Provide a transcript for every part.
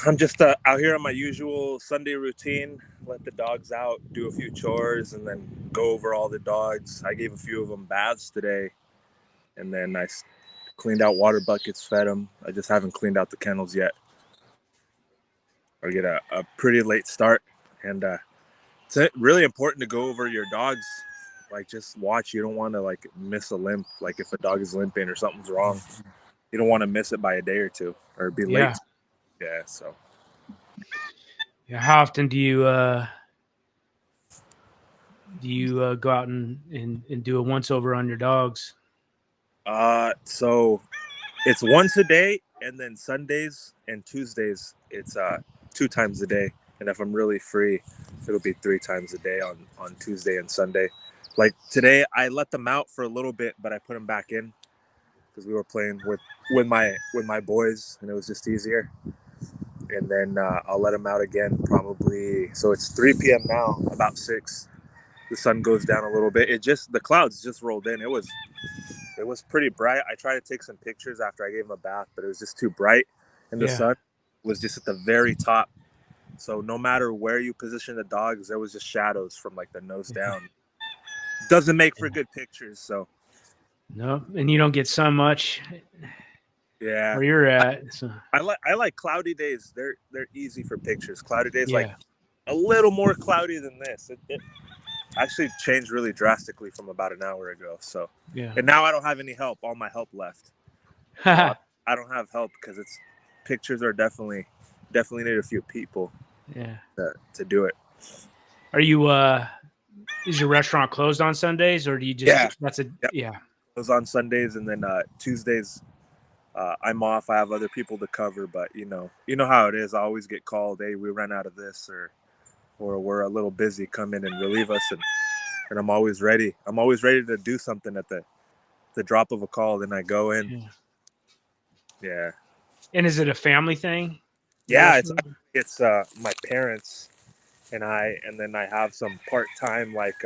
I'm just out here on my usual Sunday routine. Let the dogs out, do a few chores, and then go over all the dogs. I gave a few of them baths today, and then cleaned out water buckets, fed them. I just haven't cleaned out the kennels yet. I get a pretty late start, and it's really important to go over your dogs. Like, just watch. You don't want to like miss a limp. Like, if a dog is limping or something's wrong, you don't want to miss it by a day or two or be late. Yeah. Yeah. So Yeah. How often do you go out and do a once over on your dogs? so it's once a day, and then Sundays and Tuesdays it's 2 times a day. And if I'm really free, it'll be 3 times a day on Tuesday and Sunday. Like today, I let them out for a little bit, but I put them back in because we were playing with my boys, and it was just easier. And then I'll let them out again probably. So it's 3 p.m. now, about 6. The sun goes down a little bit. The clouds just rolled in. It was pretty bright. I tried to take some pictures after I gave him a bath, but it was just too bright, and the Yeah. sun was just at the very top. So no matter where you position the dogs, there was just shadows from like the nose down. Doesn't make for good pictures. So No, and you don't get sun much yeah, where you're at. So, I like cloudy days. They're easy for pictures. Cloudy days like yeah. a little more cloudy than this. It actually changed really drastically from about an hour ago. So, Yeah. and now I don't have any help. All my help left. So I don't have help because it's pictures are definitely need a few people Yeah. to do it. Are you is your restaurant closed on Sundays, or do you just Yeah, that's a yep. yeah. It was on Sundays, and then Tuesdays I'm off. I have other people to cover, but you know how it is. I always get called. Hey, we ran out of this, or we're a little busy. Come in and relieve us, and I'm always ready. I'm always ready to do something at the drop of a call. Then I go in. Yeah. Yeah, And is it a family thing? Your yeah. It's restaurant? it's my parents and then I have some part time like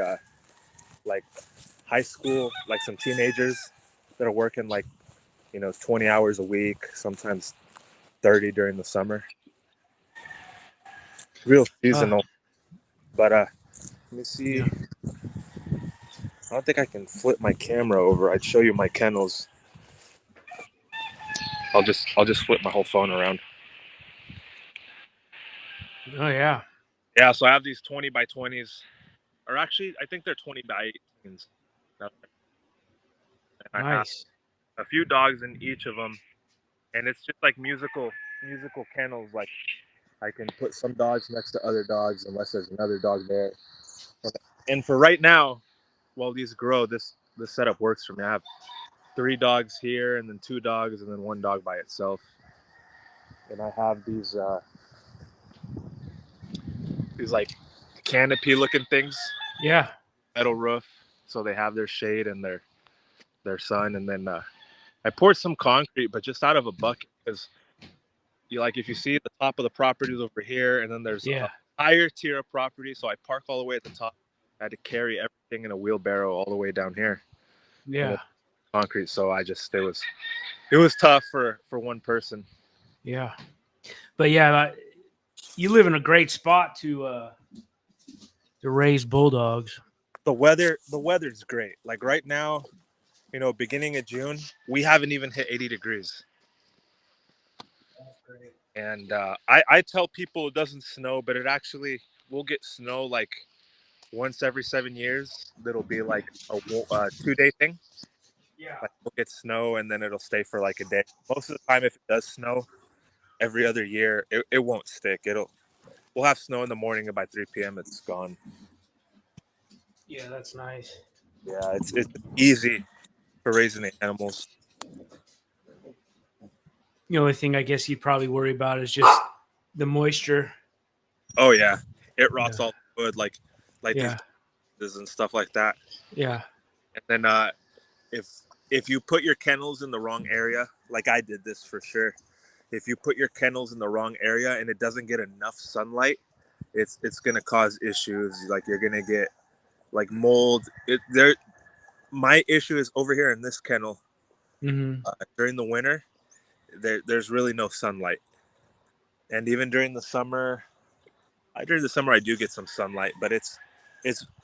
high school, like some teenagers that are working like 20 hours a week, sometimes 30 during the summer. Real Uh, seasonal. But let me see. yeah. I don't think I can flip my camera over. I'd show you my kennels. I'll just flip my whole phone around. Oh yeah. Yeah, so I have these 20 by 20s, or actually I think they're 20 by 18s. And I have Nice. a few dogs in each of them, and it's just like musical kennels. Like I can put some dogs next to other dogs unless there's another dog there. And for right now, while these grow, this setup works for me. I have 3 dogs here, and then 2 dogs, and then 1 dog by itself. And I have these like canopy looking things, Yeah. metal roof, so they have their shade and their sun. And then I poured some concrete, but just out of a bucket because you like if you see the top of the property is over here, and then there's a Yeah. higher tier of property. So I park all the way at the top. I had to carry everything in a wheelbarrow all the way down here, and Yeah. then concrete. So it was tough for one person. Yeah. But yeah, you live in a great spot to raise bulldogs. The weather's great. Like right now, beginning of June, we haven't even hit 80 degrees. That's great. And I tell people it doesn't snow, but it actually will get snow like once every 7 years. That'll be like a 2 day thing. Yeah. Like we'll get snow and then it'll stay for like a day. Most of the time, if it does snow every other year, it won't stick. We'll have snow in the morning and by 3 p.m. it's gone. Yeah, that's nice. Yeah, it's easy for raising the animals. The only thing I guess you'd probably worry about is just the moisture. Oh yeah, it Yeah. rots all the wood like these Yeah. boxes and stuff like that. Yeah. And then if if you put your kennels in the wrong area, like I did this for sure. If you put your kennels in the wrong area and it doesn't get enough sunlight, it's gonna cause issues. Like you're gonna get like mold. My issue is over here in this kennel Hmm. during the winter. There's really no sunlight, And even during the summer, I do get some sunlight, but it's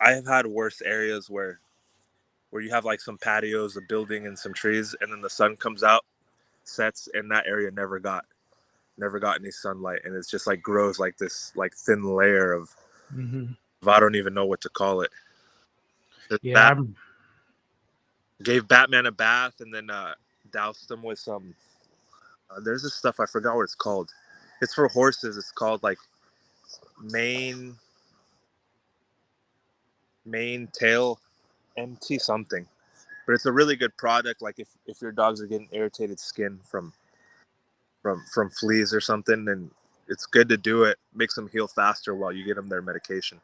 I've had worse areas where you have like some patios, a building, and some trees, and then the sun comes out, sets, and that area never got any sunlight, and it's just like grows like this like thin layer Mm-hmm. of I don't even know what to call it. Yeah. Gave Batman a bath, and then doused him with some. There's this stuff I forgot what it's called. It's for horses. It's called like mane tail empty something, but it's a really good product. Like if your dogs are getting irritated skin from fleas or something, then it's good to do it. Makes them heal faster while you get them their medication.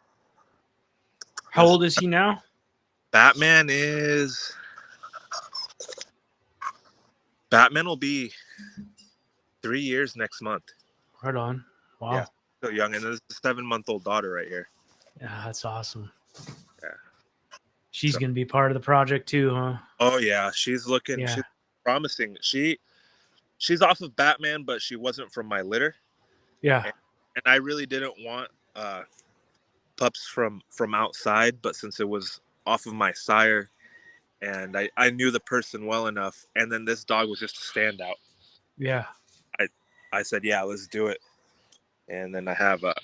How old is he now? Batman is Batman will be 3 years next month. Right on. Wow. Yeah, so young, and there's a 7-month-old daughter right here. Yeah, that's awesome. Yeah, She's so, going to be part of the project too, huh? oh yeah, she's promising. She's off of Batman, but she wasn't from my litter. Yeah. And I really didn't want pups from outside, but since it was off of my sire, and I knew the person well enough, and then this dog was just a standout. Yeah. I said, yeah, let's do it. And then I have a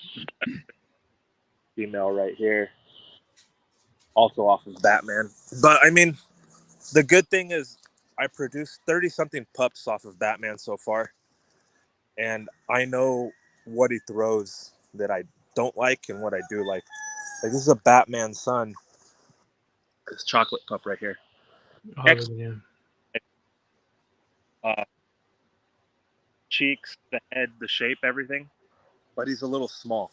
female right here, also off of Batman. But I mean, the good thing is I produced 30 something pups off of Batman so far, and I know what he throws that I don't like and what I do like. Like this is a Batman son. This chocolate pup right here. Oh, yeah. Uh, cheeks, the head, the shape, everything. But he's a little small.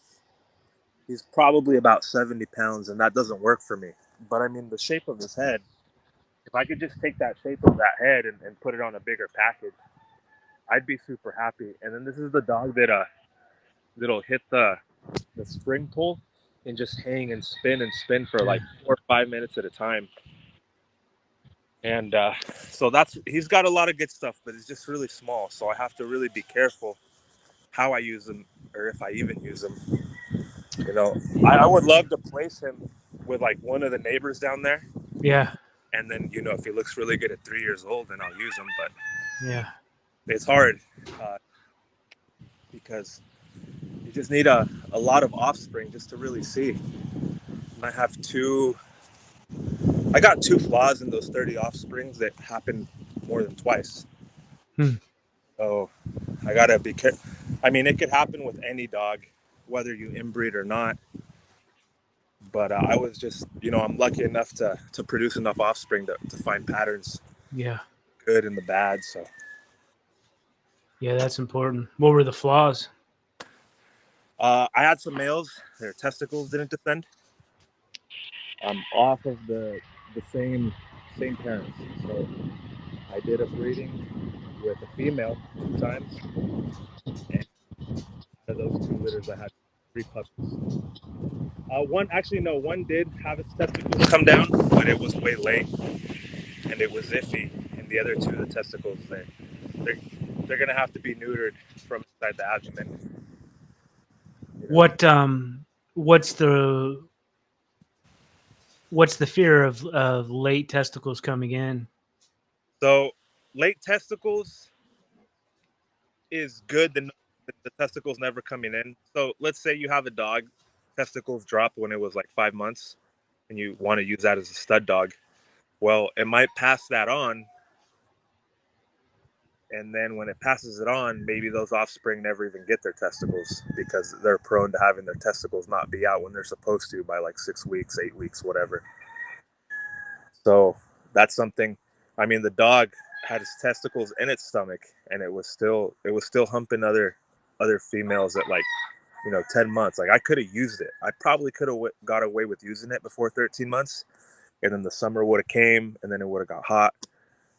He's probably about 70 pounds, and that doesn't work for me. But I mean, the shape of his head, if I could just take that shape of that head and put it on a bigger package, I'd be super happy. And then this is the dog that'll hit the spring pull and just hang and spin for like 4 or 5 minutes at a time. And so he's got a lot of good stuff, but he's just really small. So I have to really be careful how I use him, or if I even use him. You know, I would love to place him with like one of the neighbors down there. Yeah. And then, if he looks really good at 3 years old, then I'll use him. But Yeah. it's hard because you just need a lot of offspring just to really see. And I got two flaws in those 30 offsprings that happen more than twice. So I got to be careful. I mean, it could happen with any dog, whether you inbreed or not. But I was just, I'm lucky enough to produce enough offspring to find patterns. Yeah. Good and the bad. So. Yeah, that's important. What were the flaws? I had some males. Their testicles didn't defend. Off of the same parents. So I did a breeding with a female 2 times, and out of those 2 litters, I had 3 puppies. One did have its testicles come down, but it was way late, and it was iffy. And the other two, the testicles, they're gonna have to be neutered from inside the abdomen. What's the fear of late testicles coming in? So late testicles is good. The testicles never coming in. So let's say you have a dog, testicles drop when it was like 5 months, and you want to use that as a stud dog. Well, it might pass that on, and then when it passes it on, maybe those offspring never even get their testicles because they're prone to having their testicles not be out when they're supposed to by like 6 weeks, 8 weeks, whatever. So that's something. I mean, the dog had his testicles in its stomach, and it was still humping other females at like 10 months. Like I could have used it. I probably could have got away with using it before 13 months, and then the summer would have came, and then it would have got hot.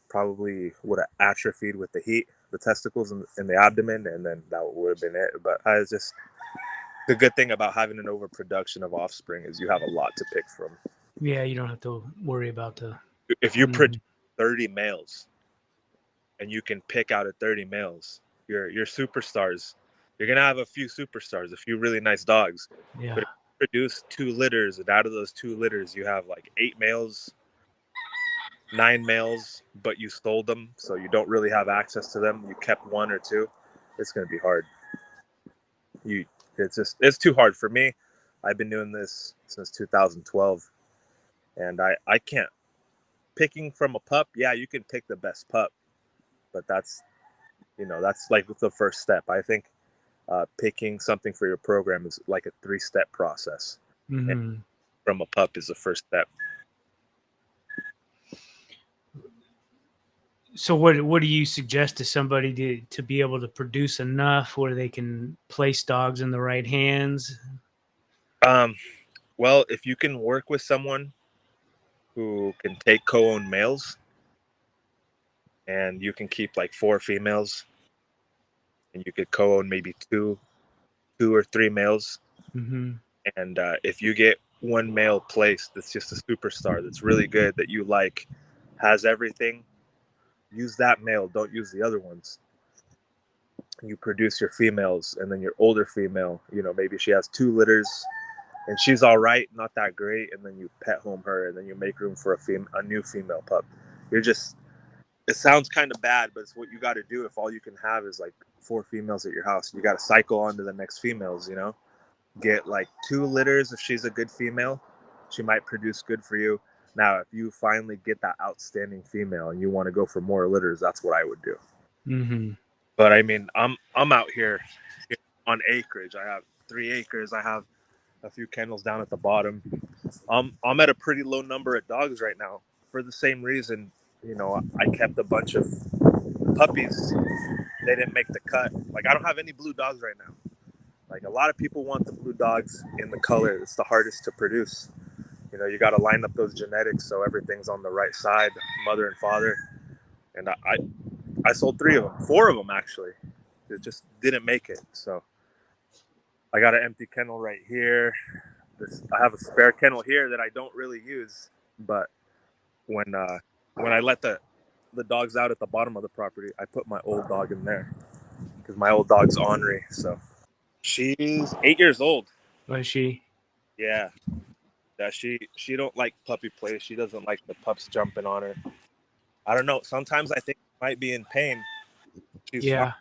Probably would have atrophied with the heat, the testicles in the abdomen, and then that would have been it. But the good thing about having an overproduction of offspring is you have a lot to pick from. Yeah, you don't have to worry about the. If you produce 30 males, and you can pick out of 30 males, you're superstars. you're gonna have a few superstars, a few really nice dogs. Yeah. But if you produce 2 litters, and out of those 2 litters, you have like 8 males, 9 males, but you sold them, so you don't really have access to them. You kept 1 or 2. It's gonna be hard. It's too hard for me. I've been doing this since 2012, and I can't picking from a pup. Yeah, you can pick the best pup, but that's like the first step. I think picking something for your program is like a 3-step process. And Mm-hmm. from a pup is the first step. So what do you suggest to somebody to be able to produce enough where they can place dogs in the right hands? Um, well, if you can work with someone who can take co-owned males, and you can keep like 4 females, and you could co-own maybe 2 or 3 males, Mm-hmm. and if you get one male placed that's just a superstar, that's really good, that you like, has everything, use that male. Don't use the other ones. You produce your females, and then your older female, maybe she has 2 litters and she's all right, not that great, and then you pet home her, and then you make room for a new female pup. You're just It sounds kind of bad, but it's what you got to do. If all you can have is like 4 females at your house, you got to cycle on to the next females. Get like 2 litters. If she's a good female, she might produce good for you. Now if you finally get that outstanding female and you want to go for more litters, that's what I would do. Mm-hmm. But I mean, I'm out here on acreage. I have 3 acres. I have a few kennels down at the bottom. I'm at a pretty low number of dogs right now for the same reason. I kept a bunch of puppies. They didn't make the cut. Like, I don't have any blue dogs right now. Like, a lot of people want the blue dogs in the color. It's the hardest to produce. You got to line up those genetics so everything's on the right side, mother and father. And I sold 3 of them, 4 of them actually. It just didn't make it. So I got an empty kennel right here. I have a spare kennel here that I don't really use, but when I let the dogs out at the bottom of the property, I put my old dog in there because my old dog's ornery. So she's 8 years old. Was she? Yeah, she don't like puppy play. She doesn't like the pups jumping on her. I don't know. Sometimes I think she might be in pain. She's fine, Yeah.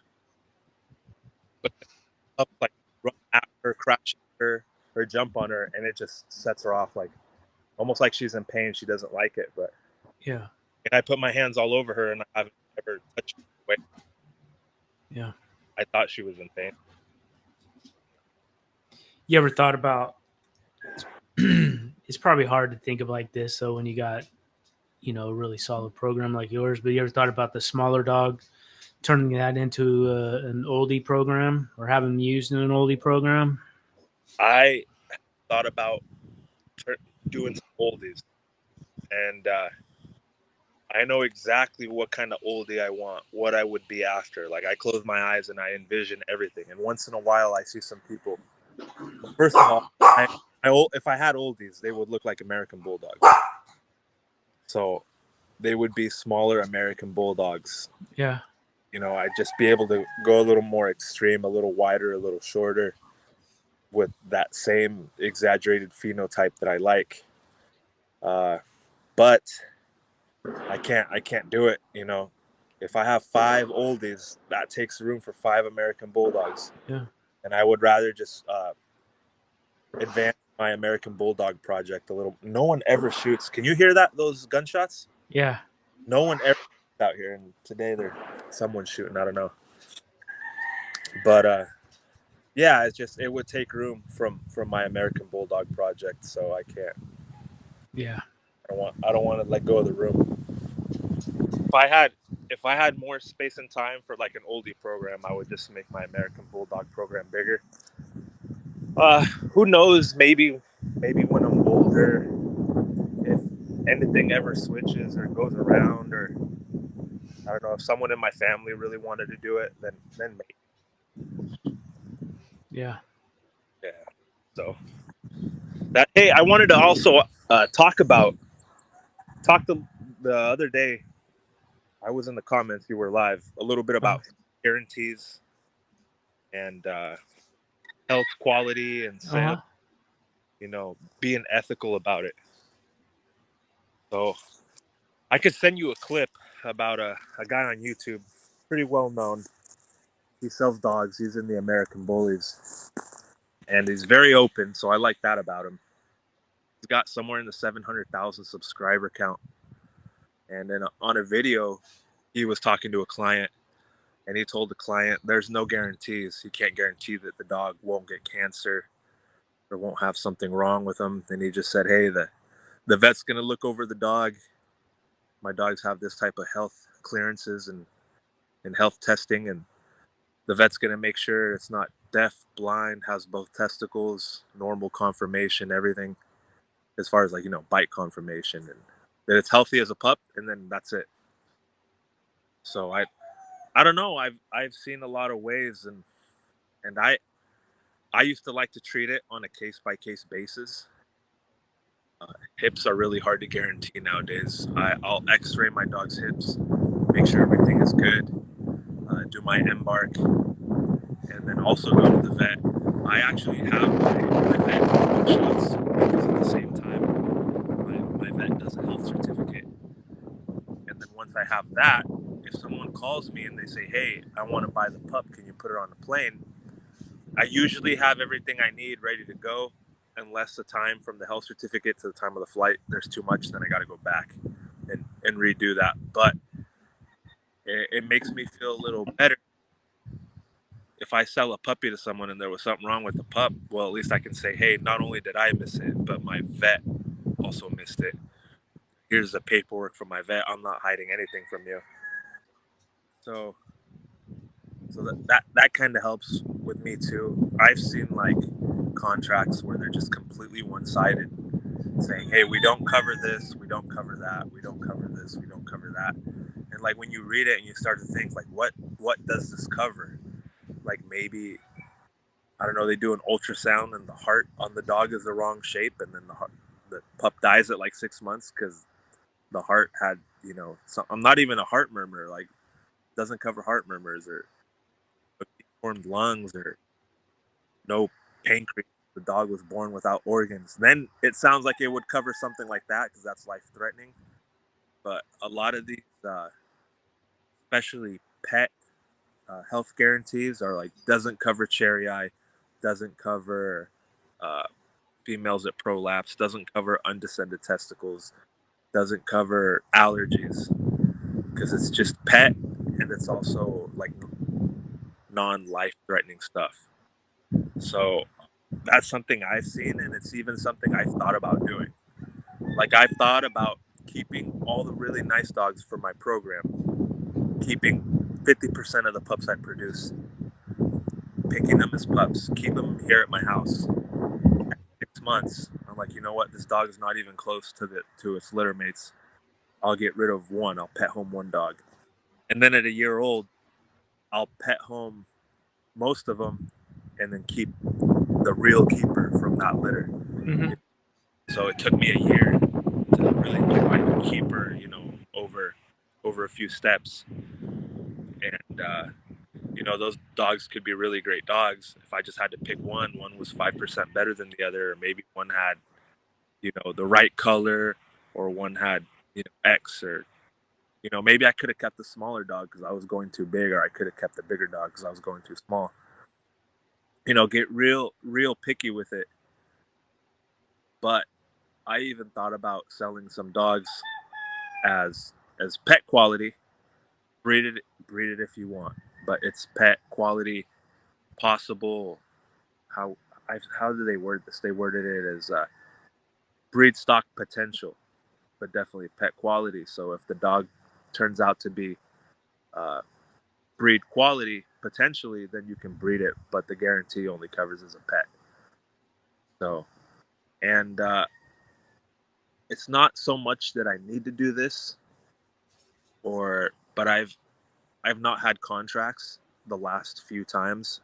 but the pups like run at her, crash at her, or jump on her, and it just sets her off, like almost like she's in pain. She doesn't like it, but Yeah. and I put my hands all over her, and I haven't ever touched her away. Yeah. I thought she was in pain. You ever thought about? It's probably hard to think of like this. So when you got a really solid program like yours, but you ever thought about the smaller dog turning that into an oldie program or having them used in an oldie program? I thought about doing some oldies, and I know exactly what kind of oldie I want, what I would be after. Like, I close my eyes and I envision everything. And once in a while, I see some people. First of all, if I had oldies, they would look like American Bulldogs. So they would be smaller American Bulldogs. Yeah. I'd just be able to go a little more extreme, a little wider, a little shorter, with that same exaggerated phenotype that I like. But I can't do it. If I have 5 oldies, that takes room for 5 American Bulldogs. Yeah. And I would rather just advance my American Bulldog project a little. No one ever shoots. Can you hear that? Those gunshots? Yeah. No one ever shoots out here, and today someone's shooting. I don't know, but yeah, it would take room from my American Bulldog project, so I can't. Yeah. I don't want to let go of the room. If I had more space and time for like an oldie program, I would just make my American Bulldog program bigger. Who knows? Maybe when I'm older, if anything ever switches or goes around, or I don't know, if someone in my family really wanted to do it, then maybe. Yeah. Yeah. So that, hey, I wanted to also talk to the other day. I was in the comments. You were live. A little bit about guarantees. and health quality and sales, Uh-huh. being ethical about it. So I could send you a clip about a guy on YouTube, pretty well known. He sells dogs. He's in the American Bullies, and he's very open. So I like that about him. He's got somewhere in the 700,000 subscriber count. And then on a video, he was talking to a client, and he told the client there's no guarantees. He can't guarantee that the dog won't get cancer or won't have something wrong with him. And he just said, hey, the vet's going to look over the dog. My dogs have this type of health clearances and health testing, and the vet's going to make sure it's not deaf, blind, has both testicles, normal conformation, everything as far as bite conformation, and that it's healthy as a pup, and then that's it. So I don't know. I've seen a lot of ways, and I used to like to treat it on a case by case basis. Hips are really hard to guarantee nowadays. I'll X-ray my dog's hips, make sure everything is good, do my embark, and then also go to the vet. I actually have my vet shots because at the same time my vet does a health certificate. And then once I have that, if someone calls me and they say, hey, I want to buy the pup, can you put it on the plane? I usually have everything I need ready to go, unless the time from the health certificate to the time of the flight, there's too much, then I got to go back and redo that. But it makes me feel a little better. If I sell a puppy to someone and there was something wrong with the pup, well, at least I can say, hey, not only did I miss it, but my vet also missed it. Here's the paperwork from my vet. I'm not hiding anything from you. So that kind of helps with me too. I've seen like contracts where they're just completely one-sided, saying, hey, we don't cover this, we don't cover that, we don't cover this, we don't cover that. And like when you read it and you start to think like, what does this cover? Like maybe, I don't know, they do an ultrasound and the heart on the dog is the wrong shape, and then the pup dies at like 6 months because the heart had, I'm not even a heart murmur, like doesn't cover heart murmurs or deformed lungs or no pancreas. The dog was born without organs. Then it sounds like it would cover something like that because that's life threatening. But a lot of these, especially pet health guarantees, are like doesn't cover cherry eye, doesn't cover uh, females that prolapse, doesn't cover undescended testicles, doesn't cover allergies because it's just pet, and it's also like non-life threatening stuff. So that's something I've seen, and it's even something I've thought about doing. Like I've thought about keeping all the really nice dogs for my program, keeping 50% of the pups I produce, picking them as pups, keep them here at my house. 6 months, I'm like, you know what? This dog is not even close to its litter mates. I'll get rid of one. I'll pet home one dog, and then at a year old, I'll pet home most of them, and then keep the real keeper from that litter. Mm-hmm. So it took me a year to really pick my keeper, over a few steps. And those dogs could be really great dogs. If I just had to pick one was 5% better than the other, or maybe one had, the right color, or one had, X, or maybe I could have kept the smaller dog because I was going too big, or I could have kept the bigger dog because I was going too small. Get real picky with it. But I even thought about selling some dogs as pet quality. Breed it if you want, but it's pet quality possible. How how do they word this? They worded it as breed stock potential, but definitely pet quality. So if the dog turns out to be uh, breed quality potentially, then you can breed it, but the guarantee only covers as a pet. So, and it's not so much that I need to do this, but I've not had contracts the last few times,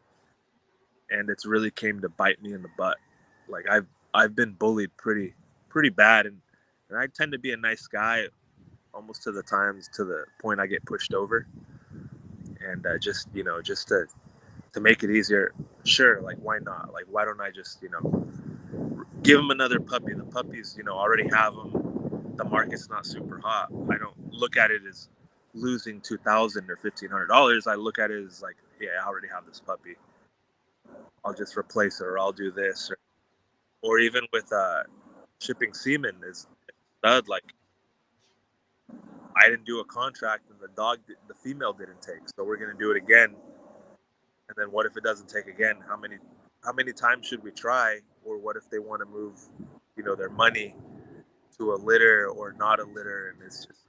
and it's really came to bite me in the butt. Like I've been bullied pretty bad, and I tend to be a nice guy almost to the point I get pushed over, and just to to make it easier, sure, like why not? Like why don't I just give them another puppy? The puppies already have them. The market's not super hot. I don't look at it as losing $2,000 or $1,500. I look at it as like, yeah, I already have this puppy. I'll just replace it, or I'll do this, or even with shipping semen is stud. Like I didn't do a contract, and the female didn't take, so we're gonna do it again. And then what if it doesn't take again? How many times should we try? Or what if they want to move, their money to a litter or not a litter? And it's just,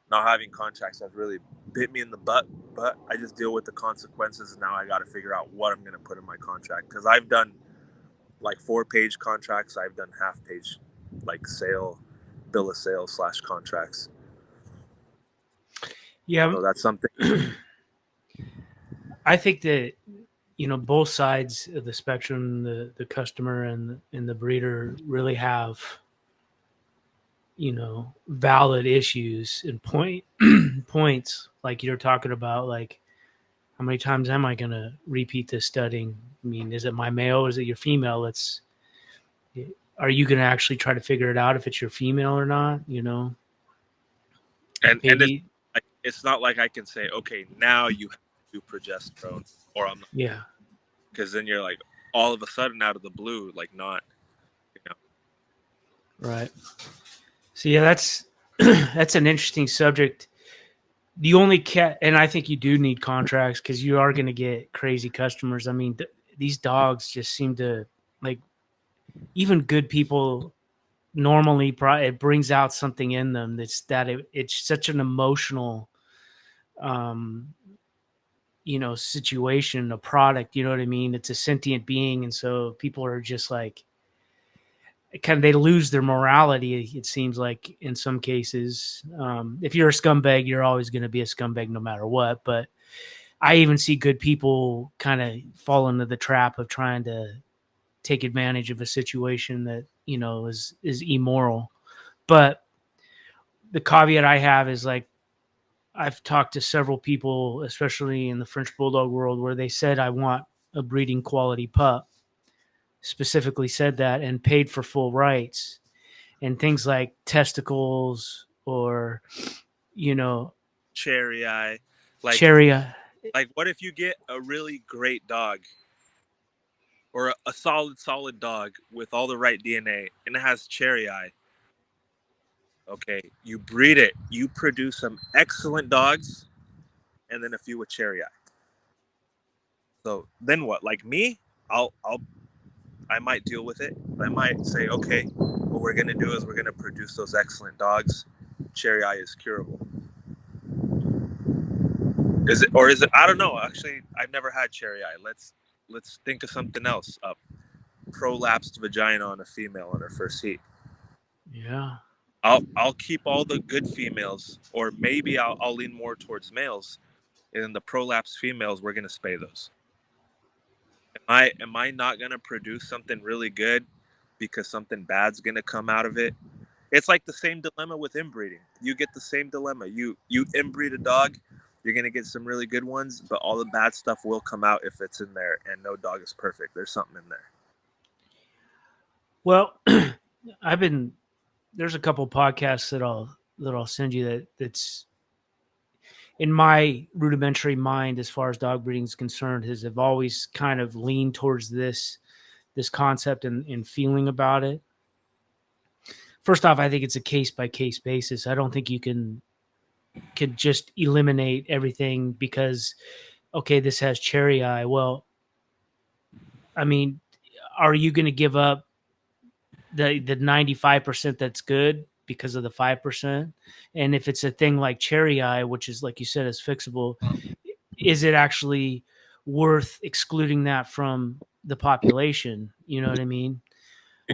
not having contracts has really bit me in the butt. But I just deal with the consequences, and now I got to figure out what I'm going to put in my contract, because I've done like 4-page contracts. I've done half-page, like bill of sale / contracts. Yeah. So that's something. I think that both sides of the spectrum, the customer and the breeder, really have valid issues and points, like you're talking about. Like, how many times am I going to repeat this studying? I mean, is it my male or is it your female? Are you going to actually try to figure it out if it's your female or not? And Maybe. it's not like I can say, okay, now you have to do progesterone, or I'm not. Yeah. Because then you're like, all of a sudden, out of the blue, like not, Right. So yeah, that's that's an interesting subject. The only and I think you do need contracts, because you are going to get crazy customers. I mean, these dogs just seem to, like, even good people normally it brings out something in them it's such an emotional situation, a product, you know what I mean? It's a sentient being, and so people are just like, they lose their morality, it seems like, in some cases. If you're a scumbag, you're always going to be a scumbag no matter what. But I even see good people kind of fall into the trap of trying to take advantage of a situation that is immoral. But the caveat I have is, like, I've talked to several people, especially in the French Bulldog world, where they said, I want a breeding quality pup, specifically said that, and paid for full rights, and things like testicles, or, cherry eye. cherry. Like, what if you get a really great dog, or a solid dog with all the right DNA, and it has cherry eye? Okay, you breed it, you produce some excellent dogs, and then a few with cherry eye. So then what? Like me, I might deal with it. I might say, okay, what we're gonna do is we're gonna produce those excellent dogs. Cherry eye is curable. Is it, or is it? I don't know. Actually, I've never had cherry eye. Let's think of something else. Prolapsed vagina on a female on her first heat. Yeah. I'll keep all the good females, or maybe I'll lean more towards males, and then the prolapsed females, we're gonna spay those. Am I not gonna produce something really good because something bad's gonna come out of it? It's like the same dilemma with inbreeding. You get the same dilemma. You inbreed a dog, you're gonna get some really good ones, but all the bad stuff will come out if it's in there. And no dog is perfect. There's something in there. Well, there's a couple podcasts that I'll send you that's, in my rudimentary mind, as far as dog breeding is concerned, have always kind of leaned towards this concept and feeling about it. First off, I think it's a case by case basis. I don't think you could just eliminate everything because, okay, this has cherry eye. Well, I mean, are you going to give up the 95% that's good because of the 5%? And if it's a thing like cherry eye, which is, like you said, is fixable, is it actually worth excluding that from the population? You know what I mean?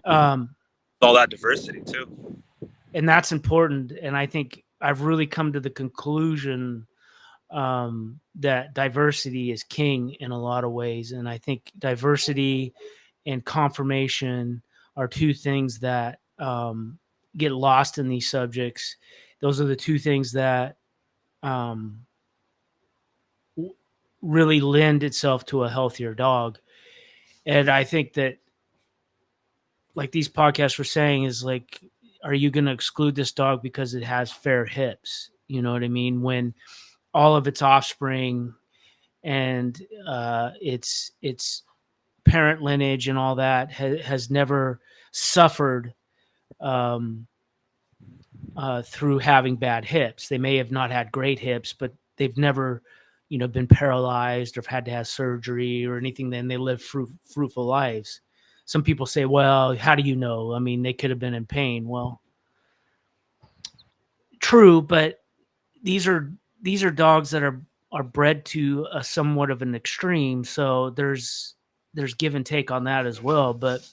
All that diversity too. And that's important. And I think I've really come to the conclusion that diversity is king in a lot of ways. And I think diversity and confirmation are two things that get lost in these subjects. Those are the two things that really lend itself to a healthier dog. And I think that, like these podcasts were saying, is like, are you going to exclude this dog because it has fair hips? You know what I mean? When all of its offspring and its parent lineage and all that has never suffered um, through having bad hips. They may have not had great hips, but they've never, been paralyzed or had to have surgery or anything. Then they live fruitful lives. Some people say, "Well, how do you know? I mean, they could have been in pain." Well, true, but these are these are dogs that are bred to a somewhat of an extreme. So there's give and take on that as well. But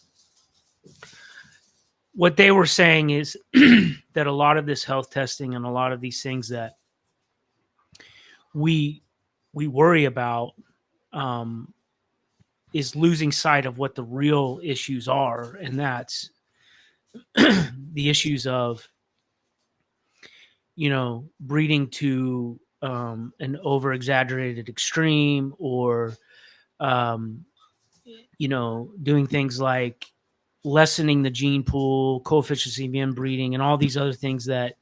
what they were saying is that a lot of this health testing and a lot of these things that we we worry about um, is losing sight of what the real issues are, and that's the issues of breeding to an over exaggerated extreme, or um, doing things like lessening the gene pool, coefficient of inbreeding, and all these other things that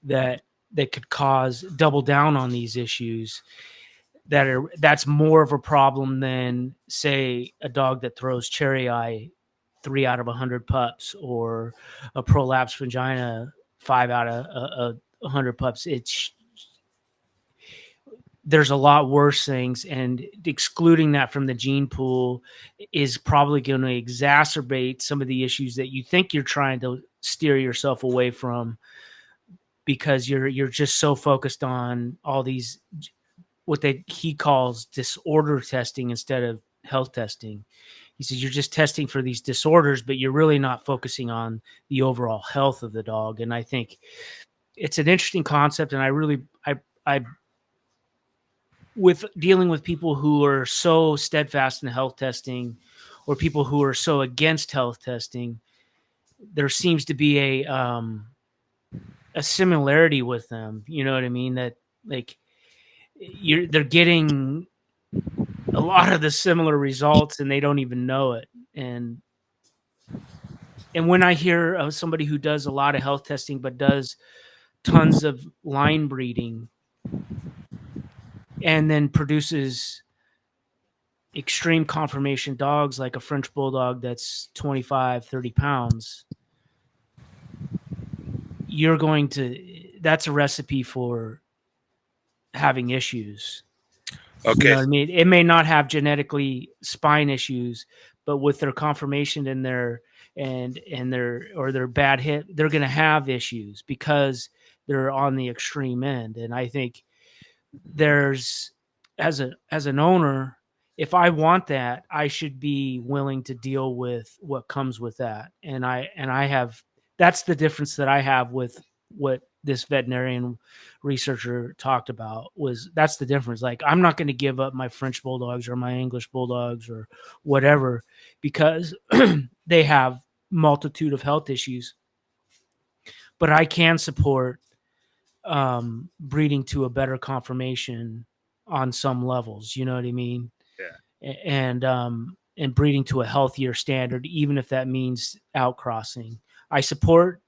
that could cause double down on these issues that's more of a problem than, say, a dog that throws cherry eye 3 out of 100 pups, or a prolapsed vagina 5 out of 100 pups. There's a lot worse things, and excluding that from the gene pool is probably going to exacerbate some of the issues that you think you're trying to steer yourself away from, because you're just so focused on all these, what he calls disorder testing instead of health testing. He says you're just testing for these disorders, but you're really not focusing on the overall health of the dog. And I think it's an interesting concept, and I with dealing with people who are so steadfast in health testing, or people who are so against health testing, there seems to be a similarity with them. You know what I mean? That, like, they're getting a lot of the similar results and they don't even know it. And when I hear of somebody who does a lot of health testing but does tons of line breeding and then produces extreme conformation dogs like a French bulldog that's 25-30 pounds, that's a recipe for having issues. You know Okay. what I mean? It may not have genetically spine issues, but with their conformation and their bad hip, they're going to have issues because they're on the extreme end. And I think there's, as an owner, if I want that, I should be willing to deal with what comes with that. And I have, that's the difference that I have with what this veterinarian researcher talked about. Was That's the difference. Like, I'm not going to give up my French bulldogs or my English bulldogs or whatever because they have multitude of health issues, but I can support breeding to a better conformation on some levels. You know what I mean? Yeah. And breeding to a healthier standard, even if that means outcrossing. I support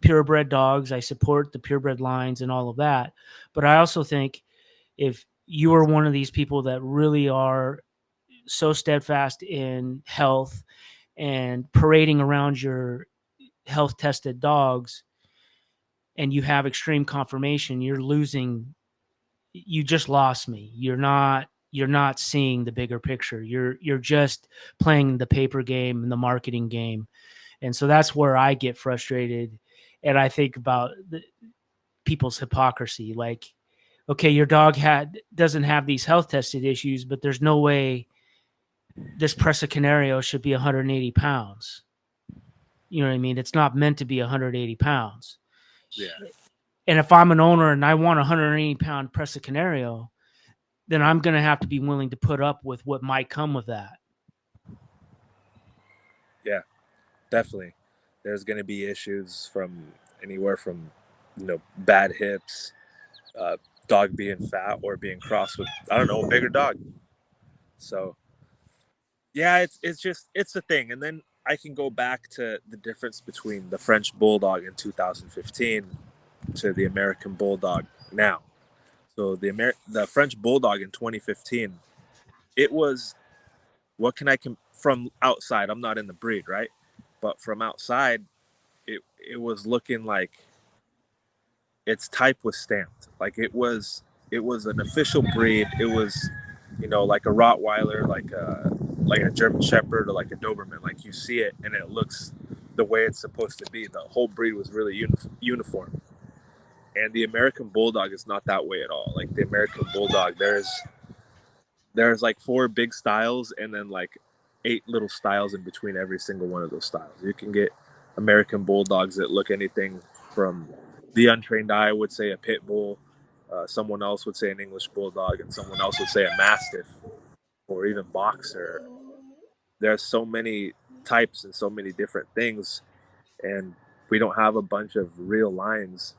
purebred dogs. I support the purebred lines and all of that. But I also think if you are one of these people that really are so steadfast in health and parading around your health tested dogs, and you have extreme conformation, you just lost me. You're not seeing the bigger picture. You're just playing the paper game and the marketing game. And so that's where I get frustrated. And I think about people's hypocrisy. Like, okay, your dog doesn't have these health tested issues, but there's no way this Presa Canario should be 180 pounds. You know what I mean? It's not meant to be 180 pounds. Yeah. And if I'm an owner and I want a 180-pound Presa Canario, then I'm going to have to be willing to put up with what might come with that. Yeah. Definitely. There's going to be issues from anywhere from, bad hips, dog being fat or being crossed with, I don't know, a bigger dog. So yeah, it's a thing. And then I can go back to the difference between the French Bulldog in 2015 to the American Bulldog now. So the French Bulldog in 2015, it was, what can from outside? I'm not in the breed, right? But from outside, it was looking like its type was stamped. Like it was an official breed. It was, like a Rottweiler, like a German Shepherd or like a Doberman. Like you see it and it looks the way it's supposed to be. The whole breed was really uniform. And the American Bulldog is not that way at all. Like the American Bulldog, there's like four big styles and then like eight little styles in between every single one of those styles. You can get American Bulldogs that look anything from the untrained eye would say a pit bull, someone else would say an English Bulldog, and someone else would say a Mastiff or even Boxer. There's so many types and so many different things, and we don't have a bunch of real lines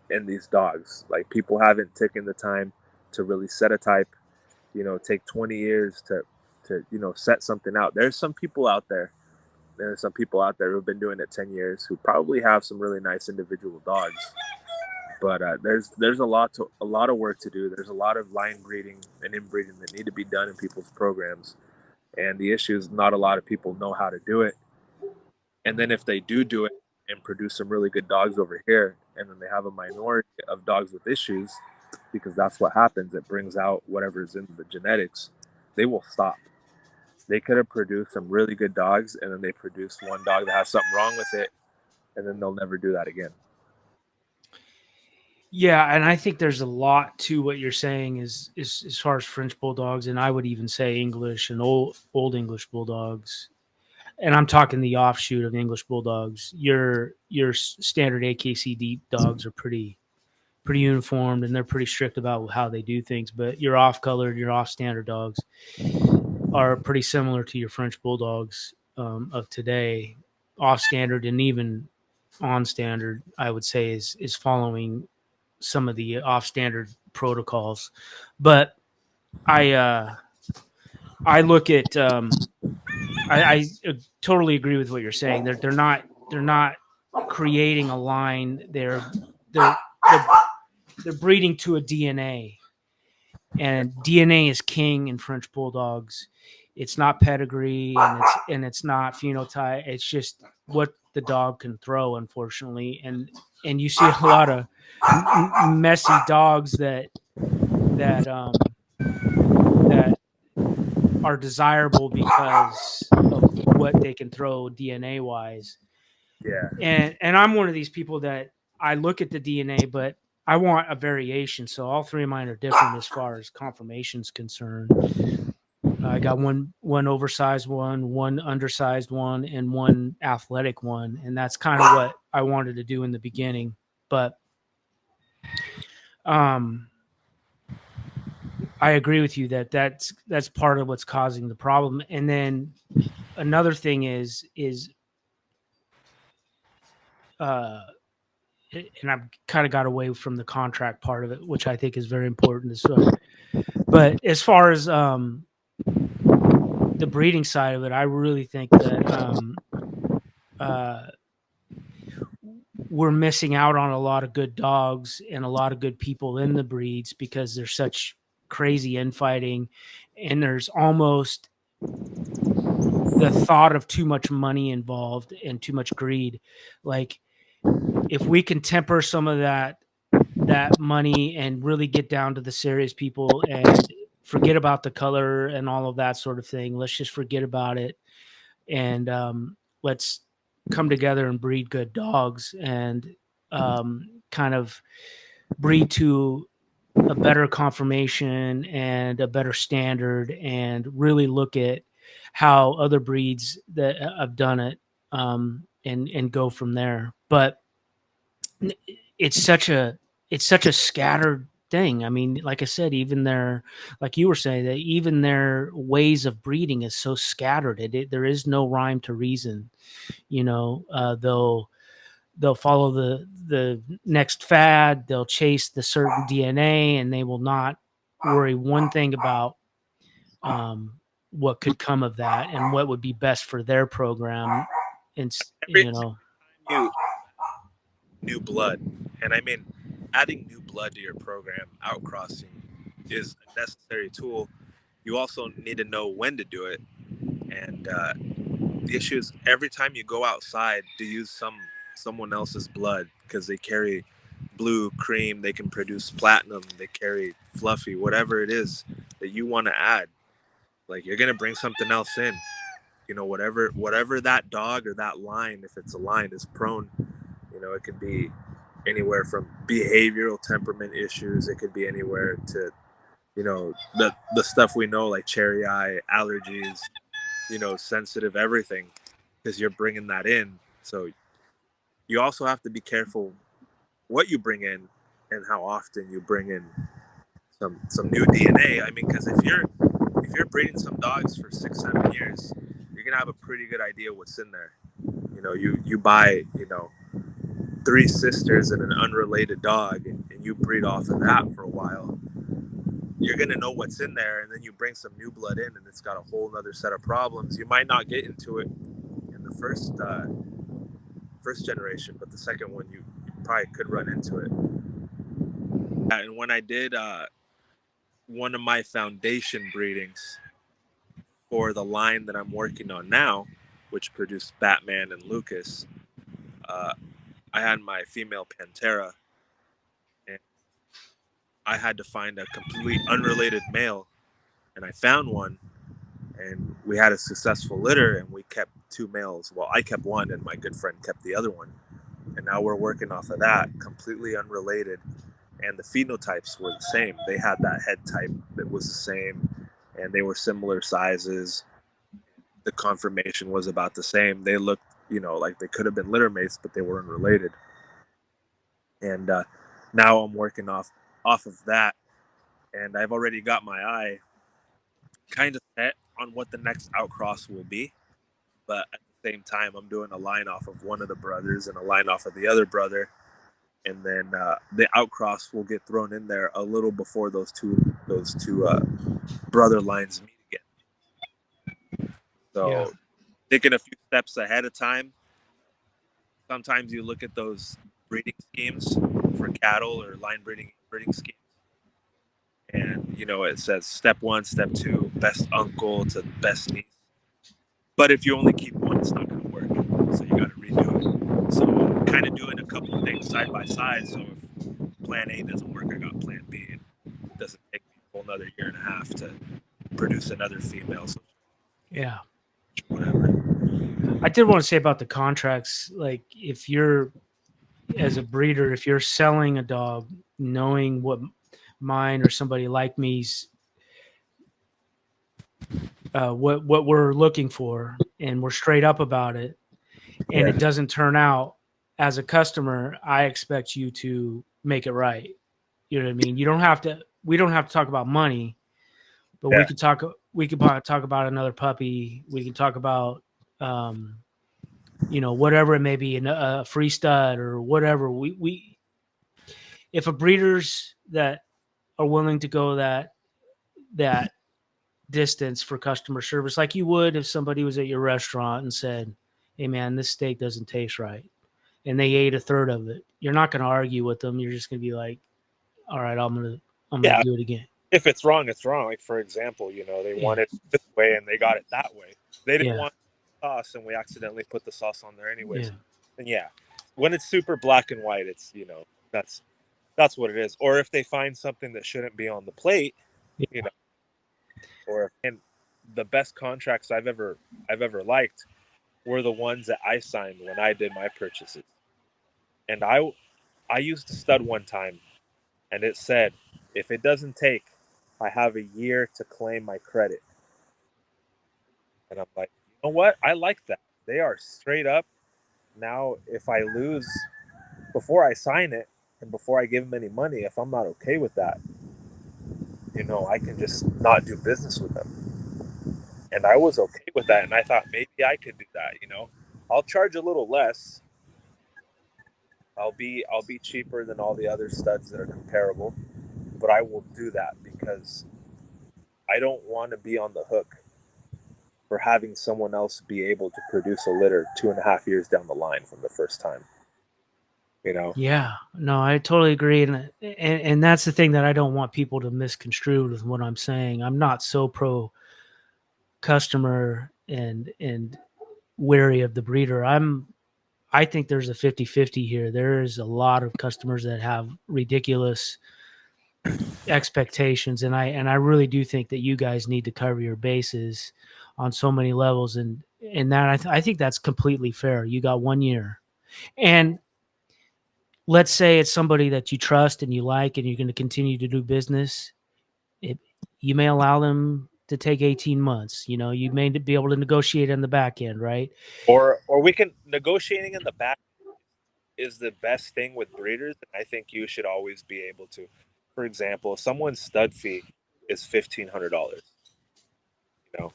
in these dogs. Like people haven't taken the time to really set a type, take 20 years to set something out. There's some people out there who've been doing it 10 years who probably have some really nice individual dogs, but there's a lot of work to do. There's a lot of line breeding and inbreeding that need to be done in people's programs, and the issue is not a lot of people know how to do it. And then if they do it and produce some really good dogs over here, and then they have a minority of dogs with issues, because that's what happens, it brings out whatever's in the genetics, they will stop. They could have produced some really good dogs, and then they produce one dog that has something wrong with it, and then they'll never do that again. Yeah, and I think there's a lot to what you're saying is as far as French bulldogs, and I would even say English and old English bulldogs. And I'm talking the offshoot of English bulldogs. Your standard AKC deep dogs are pretty uniformed, and they're pretty strict about how they do things. But your off colored, your off standard dogs are pretty similar to your French bulldogs of today. Off standard and even on standard, I would say is following some of the off standard protocols. But I look at I totally agree with what you're saying. They're not creating a line. They're they're breeding to a DNA, and DNA is king in French bulldogs. It's not pedigree, and it's not phenotype. It's just what the dog can throw, unfortunately. And you see a lot of messy dogs that that are desirable because of what they can throw DNA wise. Yeah. And I'm one of these people that I look at the DNA, but I want a variation. So all three of mine are different as far as conformation's concerned. I got one oversized one undersized one, and one athletic one, and that's kind of what I wanted to do in the beginning. But I agree with you that's part of what's causing the problem. And then another thing is and I've kind of got away from the contract part of it, which I think is very important. But as far as the breeding side of it, I really think that we're missing out on a lot of good dogs and a lot of good people in the breeds because there's such crazy infighting, and there's almost the thought of too much money involved and too much greed. Like if we can temper some of that money and really get down to the serious people and forget about the color and all of that sort of thing, let's just forget about it, and let's come together and breed good dogs and kind of breed to a better conformation and a better standard, and really look at how other breeds that have done it, and go from there. But it's such a scattered thing. I mean, like I said, even their, like you were saying, that even their ways of breeding is so scattered. There is no rhyme to reason. Though they'll follow the next fad. They'll chase the certain DNA, and they will not worry one thing about what could come of that and what would be best for their program. And Every time you new blood, and I mean adding new blood to your program, outcrossing is a necessary tool. You also need to know when to do it, and the issue is every time you go outside to use someone else's blood because they carry blue cream, they can produce platinum, they carry fluffy, whatever it is that you want to add. Like you're gonna bring something else in, whatever that dog or that line, if it's a line, is prone. It could be anywhere from behavioral temperament issues. It could be anywhere to the stuff we know like cherry eye, allergies, sensitive everything, because you're bringing that in. So you also have to be careful what you bring in and how often you bring in some new DNA. I mean, because if you're breeding some dogs for 6-7 years, you're gonna have a pretty good idea what's in there. You buy 3 sisters and an unrelated dog, and you breed off of that for a while. You're gonna know what's in there, and then you bring some new blood in, and it's got a whole other set of problems. You might not get into it in the first generation, but the second one you probably could run into it. And when I did one of my foundation breedings for the line that I'm working on now, which produced Batman and Lucas, uh, I had my female Pantera, and I had to find a completely unrelated male, and I found one, and we had a successful litter, and we kept 2 males. Well, I kept one, and my good friend kept the other one, and now we're working off of that, completely unrelated, and the phenotypes were the same. They had that head type that was the same, and they were similar sizes. The conformation was about the same. They looked, like they could have been litter mates, but they were unrelated. And now I'm working off of that, and I've already got my eye kind of set on what the next outcross will be. But at the same time, I'm doing a line off of one of the brothers and a line off of the other brother, and then the outcross will get thrown in there a little before those two brother lines meet again. So thinking a few steps ahead of time. Sometimes you look at those breeding schemes for cattle or line breeding schemes, and it says step 1, step 2, best uncle to best niece. But if you only keep one, it's not going to work. So you got to redo it. So I'm kind of doing a couple of things side by side. So if plan A doesn't work, I got plan B. It doesn't take me a whole another year and a half to produce another female. So Yeah. whatever. I did want to say about the contracts, like if you're as a breeder, if you're selling a dog, knowing what mine or somebody like me's what we're looking for, and we're straight up about it, and it doesn't turn out as a customer, I expect you to make it right. You know what I mean? You don't have to. We don't have to talk about money, but we could talk. We could talk about another puppy. We can talk about, whatever it may be, a free stud or whatever. If a breeders that are willing to go that distance for customer service, like you would if somebody was at your restaurant and said, "Hey, man, this steak doesn't taste right," and they ate a third of it, you're not going to argue with them. You're just going to be like, "All right, I'm gonna do it again." If it's wrong, it's wrong. Like for example, they want it this way and they got it that way. They didn't want sauce, and we accidentally put the sauce on there anyways. And when it's super black and white, it's that's what it is. Or if they find something that shouldn't be on the plate, and the best contracts I've ever liked were the ones that I signed when I did my purchases. And I used a stud one time, and it said, if it doesn't take, I have a year to claim my credit. And I'm like, you know what? I like that. They are straight up. Now, if I lose before I sign it and before I give them any money, if I'm not okay with that, I can just not do business with them. And I was okay with that. And I thought maybe I could do that. I'll charge a little less I'll be cheaper than all the other studs that are comparable, but I will do that because I don't want to be on the hook for having someone else be able to produce a litter 2.5 years down the line from the first time. You know, Yeah, no, I totally agree, and that's the thing that I don't want people to misconstrue with what I'm saying. I'm not so pro customer and wary of the breeder. I think there's a 50-50 here. There's a lot of customers that have ridiculous expectations, and I really do think that you guys need to cover your bases on so many levels, and that I think that's completely fair. You got 1 year, and let's say it's somebody that you trust and you like, and you're going to continue to do business. It, you may allow them to take 18 months. You know, you may be able to negotiate on the back end, right? or we can negotiating in the back is the best thing with breeders. I think you should always be able to. For example, if someone's stud fee is $1,500, you know,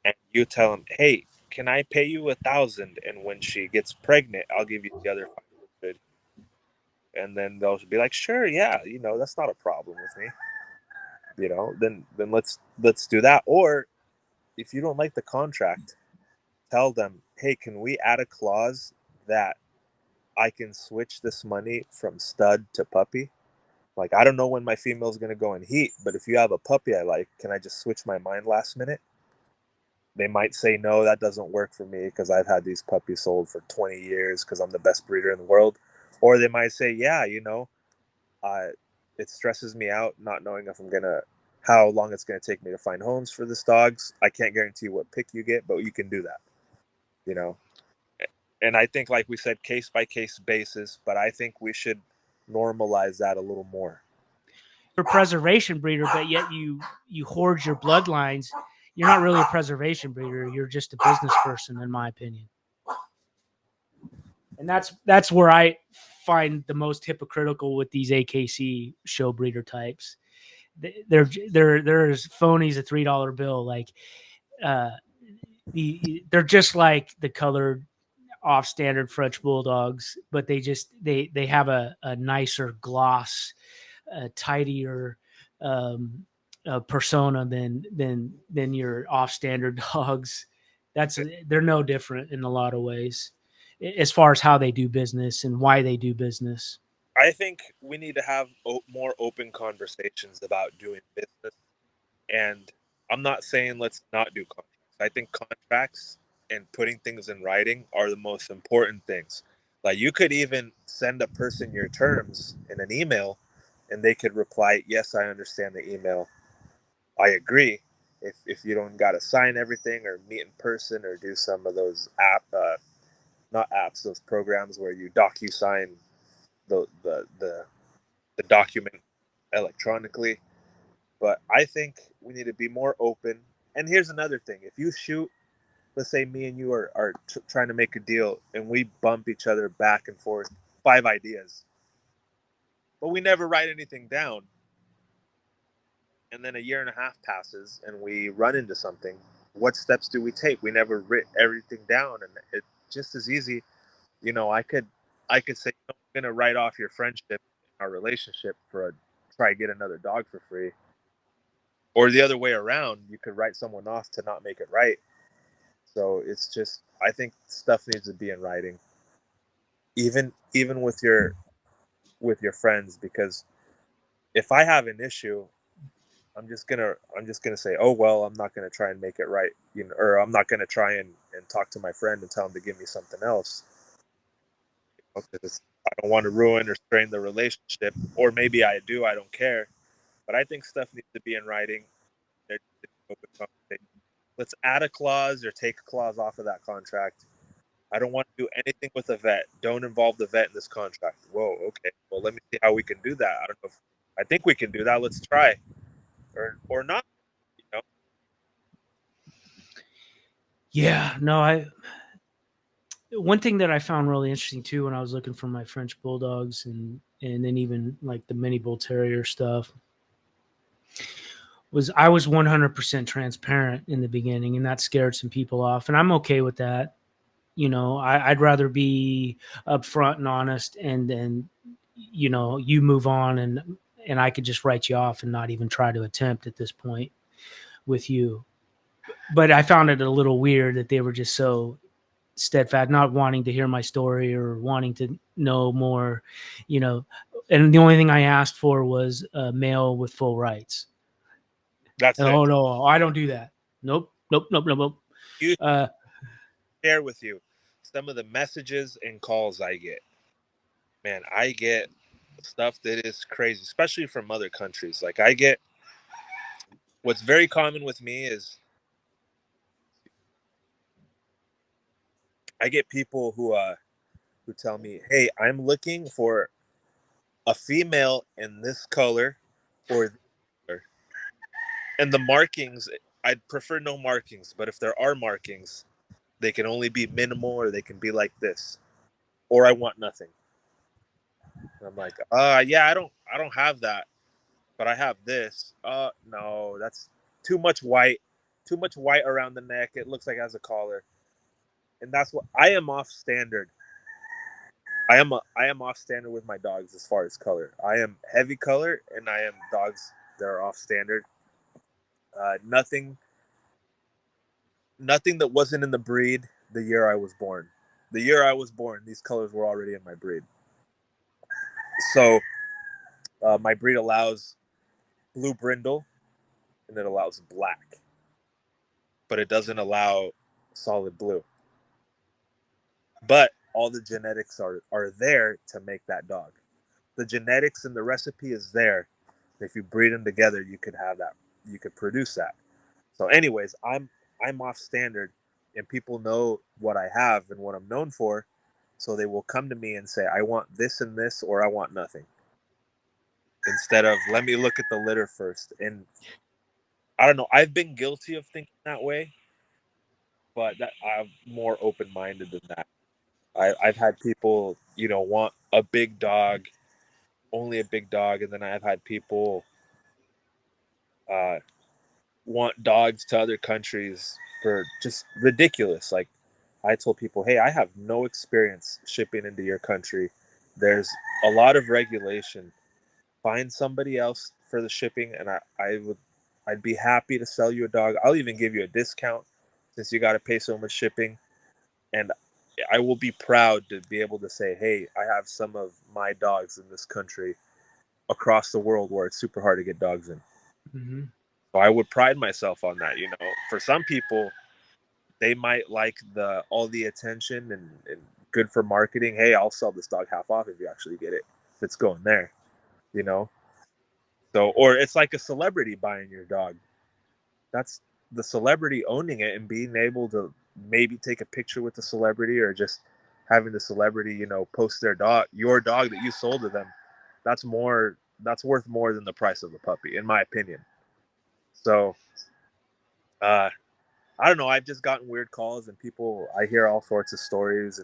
and you tell them, "Hey, can I pay you 1,000? And when she gets pregnant, I'll give you the other 500." And then they'll be like, "Sure, yeah, that's not a problem with me." Then let's do that. Or if you don't like the contract, tell them, "Hey, can we add a clause that I can switch this money from stud to puppy? Like, I don't know when my female is going to go in heat, but if you have a puppy I like, can I just switch my mind last minute?" They might say, "No, that doesn't work for me because I've had these puppies sold for 20 years because I'm the best breeder in the world." Or they might say, "Yeah, it stresses me out not knowing if I'm going to, how long it's going to take me to find homes for this dogs. I can't guarantee what pick you get, but you can do that, you know?" And I think, like we said, case by case basis, but I think we should normalize that a little more. You're a preservation breeder, but yet you hoard your bloodlines. You're not really a preservation breeder. You're just a business person, in my opinion. And that's where I find the most hypocritical with these AKC show breeder types. They're as phony as a $3 bill. Like uh, they're just like the colored off standard French bulldogs, but they have a nicer gloss, a tidier persona than your off standard dogs. They're no different in a lot of ways as far as how they do business and why they do business. I think we need to have more open conversations about doing business. And I'm not saying let's not do contracts. I think contracts and putting things in writing are the most important things. Like, you could even send a person your terms in an email and they could reply, "Yes, I understand the email. I agree." If you don't got to sign everything or meet in person or do some of those not apps, those programs where you sign the document electronically. But I think we need to be more open. And here's another thing: if you shoot, let's say me and you are trying to make a deal, and we bump each other back and forth 5 ideas, but we never write anything down, and then a year and a half passes, and we run into something. What steps do we take? We never writ everything down, and it's just as easy. I could say, "I'm gonna write off your friendship, our relationship, for a try to get another dog for free." Or the other way around, you could write someone off to not make it right. So it's just, I think stuff needs to be in writing, even with your friends, because if I have an issue, I'm just gonna say, "Oh well, I'm not gonna try and make it right," or I'm not gonna try and talk to my friend and tell him to give me something else, because I don't want to ruin or strain the relationship. Or maybe I do, I don't care. But I think stuff needs to be in writing. There needs to be open conversation. Let's add a clause or take a clause off of that contract. I don't want to do anything with a vet. Don't involve the vet in this contract. Whoa, okay. Well, let me see how we can do that. I don't know if I think we can do that. Let's try, or not. You know, Yeah, no, I one thing that I found really interesting too when I was looking for my French bulldogs and then even like the mini bull terrier stuff was I was 100% transparent in the beginning, and that scared some people off, and I'm okay with that. I'd rather be upfront and honest, and then you move on, and I could just write you off and not even try to attempt at this point with you. But I found it a little weird that they were just so steadfast, not wanting to hear my story or wanting to know more, you know. And the only thing I asked for was a male with full rights. That's it. Oh no, I don't do that. Nope, nope, nope, nope, nope. You Uh, share with you some of the messages and calls I get. Man, I get stuff that is crazy, especially from other countries. Like I get what's very common with me is I get people who tell me, "Hey, I'm looking for a female in this color or this color." And the markings, I'd prefer no markings, but if there are markings, they can only be minimal or they can be like this. Or I want nothing. And I'm like, yeah, I don't have that, but I have this. No, that's too much white. Too much white around the neck. It looks like it has a collar. And that's what I am off standard. I am off standard with my dogs as far as color. I am heavy color and I am dogs that are off standard. Nothing that wasn't in the breed the year I was born. The year I was born, these colors were already in my breed. So my breed allows blue brindle and it allows black, but it doesn't allow solid blue. But all the genetics are there to make that dog. The genetics and the recipe is there. If you breed them together, you could have that. You could produce that. So, anyways, I'm off standard, and people know what I have and what I'm known for. So they will come to me and say, "I want this and this," or "I want nothing." Instead of let me look at the litter first. And I don't know. I've been guilty of thinking that way, but that I'm more open minded than that. I've had people, want a big dog, only a big dog, and then I've had people uh, want dogs to other countries for just ridiculous. Like I told people, hey, I have no experience shipping into your country. There's a lot of regulation. Find somebody else for the shipping, and I'd be happy to sell you a dog. I'll even give you a discount since you got to pay so much shipping, and I will be proud to be able to say, hey, I have some of my dogs in this country across the world where it's super hard to get dogs in. mm-hmm. So I would pride myself on that. For some people, they might like the all the attention and good for marketing. Hey, I'll sell this dog half off if you actually get it. If it's going there, you know. So, or it's like a celebrity buying your dog. That's the celebrity owning it and being able to maybe take a picture with the celebrity or just having the celebrity, post your dog that you sold to them. That's more. That's worth more than the price of the puppy, in my opinion. So, uh, I don't know. I've just gotten weird calls and people. I hear all sorts of stories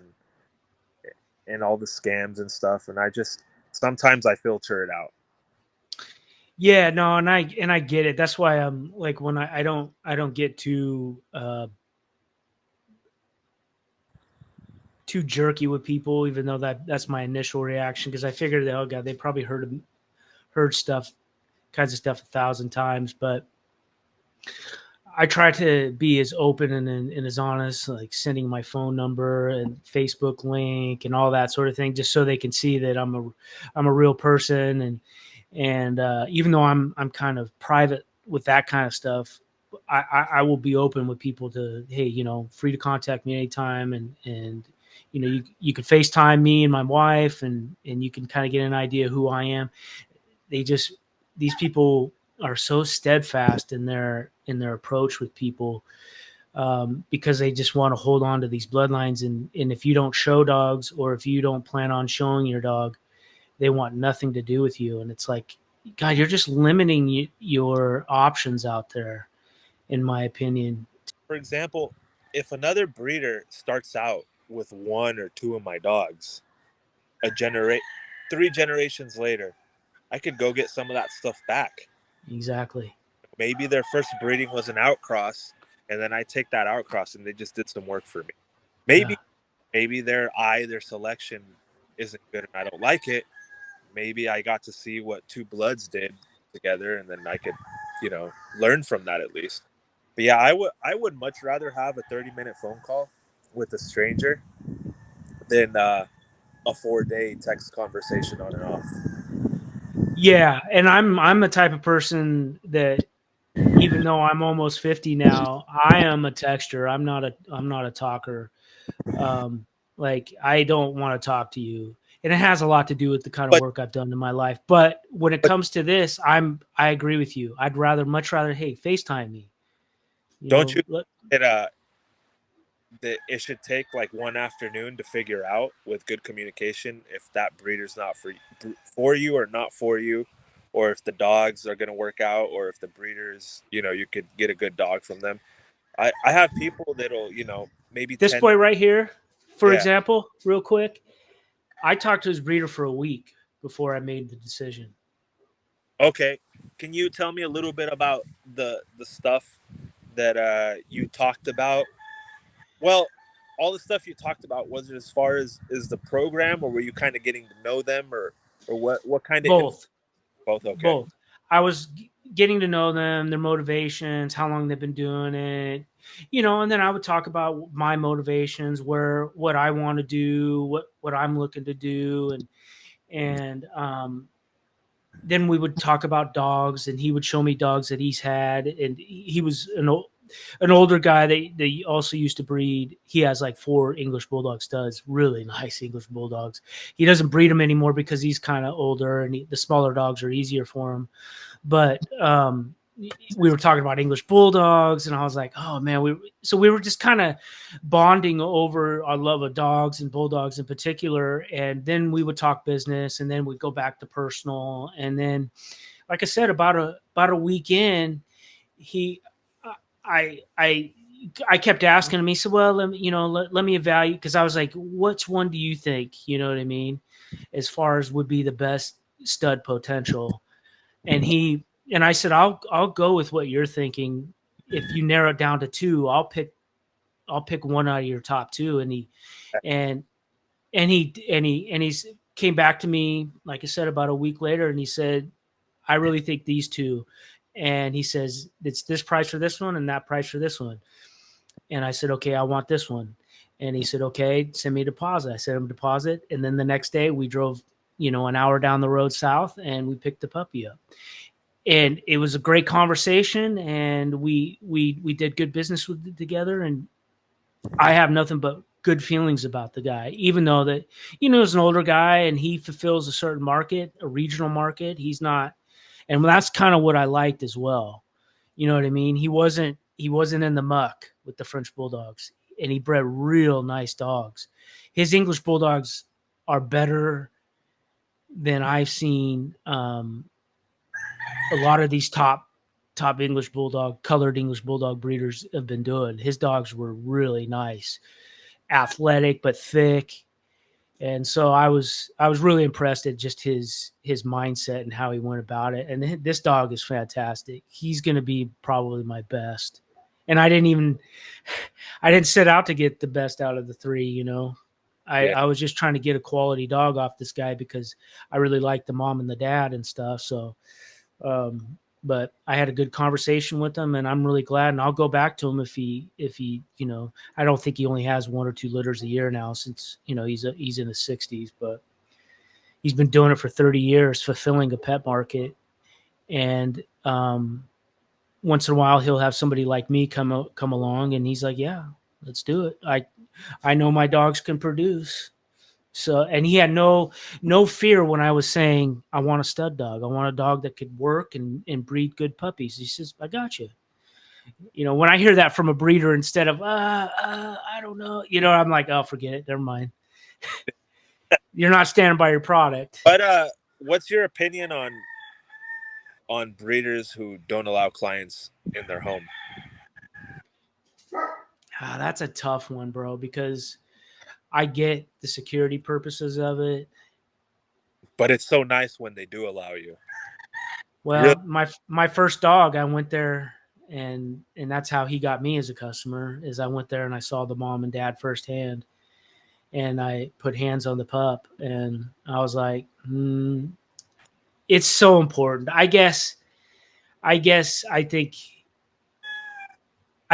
and all the scams and stuff, and I just sometimes I filter it out. Yeah, no, and I get it. That's why I'm like, when I don't get too jerky with people, even though that's my initial reaction, because I figured that, oh god, they probably heard stuff, kinds of stuff 1,000 times. But I try to be as open and as honest, like sending my phone number and Facebook link and all that sort of thing, just so they can see that I'm a real person. And even though I'm kind of private with that kind of stuff, I will be open with people to, hey, free to contact me anytime, and you could FaceTime me and my wife, and you can kind of get an idea who I am. They just These people are so steadfast in their approach with people, because they just want to hold on to these bloodlines, and if you don't show dogs, or if you don't plan on showing your dog, they want nothing to do with you. And it's like, god, you're just limiting your options out there, in my opinion. For example, if another breeder starts out with one or two of my dogs, a generate 3 generations later, I could go get some of that stuff back. Exactly. Maybe their first breeding was an outcross, and then I take that outcross and they just did some work for me. Yeah. Maybe maybe their selection isn't good and I don't like it. Maybe I got to see what two bloods did together, and then I could, learn from that at least. But yeah, I would much rather have a 30-minute phone call with a stranger than a 4-day text conversation on and off. Yeah, and I'm the type of person that even though I'm almost 50 now, I am a texter. I'm not a talker. Um, like I don't want to talk to you, and it has a lot to do with the kind of But work I've done in my life. But when it but comes to this, I agree with you. I'd much rather, hey, FaceTime me. You don't you know, let, it that it should take like one afternoon to figure out with good communication if that breeder's not for you or not for you, or if the dogs are going to work out, or if the breeders, you could get a good dog from them. I have people that'll, maybe this 10. boy right here, for Yeah. example, real quick, I talked to his breeder for a week before I made the decision. Okay. Can you tell me a little bit about the stuff that you talked about? Well, all the stuff you talked about, was it as far as is the program, or were you kind of getting to know them, or what kind of Both. both? Okay. Both. I was getting to know them, their motivations, how long they've been doing it, and then I would talk about my motivations, what I want to do, what I'm looking to do, and then we would talk about dogs, and he would show me dogs that he's had, and he was an older guy that also used to breed. He has like 4 English Bulldog studs, really nice English Bulldogs. He doesn't breed them anymore because he's kind of older, and the smaller dogs are easier for him. But we were talking about English Bulldogs, and I was like, oh man, we were just kind of bonding over our love of dogs and Bulldogs in particular. And then we would talk business, and then we'd go back to personal. And then, like I said, about a weekend, he, I kept asking him. He said, "Well, let me evaluate," because I was like, "Which one do you think? You know what I mean? As far as would be the best stud potential?" And I said, I'll go with what you're thinking. If you narrow it down to 2, I'll pick one out of your top 2. And and he's came back to me, like I said, about a week later, and he said, I really think these 2. And he says, it's this price for this one and that price for this one. And I said, okay, I want this one. And he said, okay, send me a deposit. I sent him a deposit. And then the next day we drove, an hour down the road south, and we picked the puppy up. And it was a great conversation, and we did good business with it together. And I have nothing but good feelings about the guy, even though that, he's an older guy and he fulfills a certain market, a regional market. He's not, and that's kind of what I liked as well. You know what I mean? He wasn't in the muck with the French Bulldogs, and he bred real nice dogs. His English Bulldogs are better than I've seen. A lot of these top English Bulldog, colored English Bulldog breeders have been doing. His dogs were really nice, athletic but thick. And so I was really impressed at just his mindset and how he went about it. And this dog is fantastic. He's going to be probably my best. And I didn't set out to get the best out of the 3. I, Yeah. I was just trying to get a quality dog off this guy because I really liked the mom and the dad and stuff. So, but I had a good conversation with him, and I'm really glad. And I'll go back to him if he, I don't think he only has 1 or 2 litters a year now, since he's in his 60s, but he's been doing it for 30 years, fulfilling a pet market. And once in a while, he'll have somebody like me come along, and he's like, "Yeah, let's do it. I know my dogs can produce." So, and he had no fear when I was saying, I want a stud dog. I want a dog that could work and breed good puppies. He says, I got you. When I hear that from a breeder instead of, I don't know, I'm like, oh, forget it. Never mind. You're not standing by your product. But what's your opinion on breeders who don't allow clients in their home? That's a tough one, bro, because I get the security purposes of it. But it's so nice when they do allow you. Really? Well, my first dog, I went there, and that's how he got me as a customer. Is I went there and I saw the mom and dad firsthand, and I put hands on the pup, and I was like, it's so important. I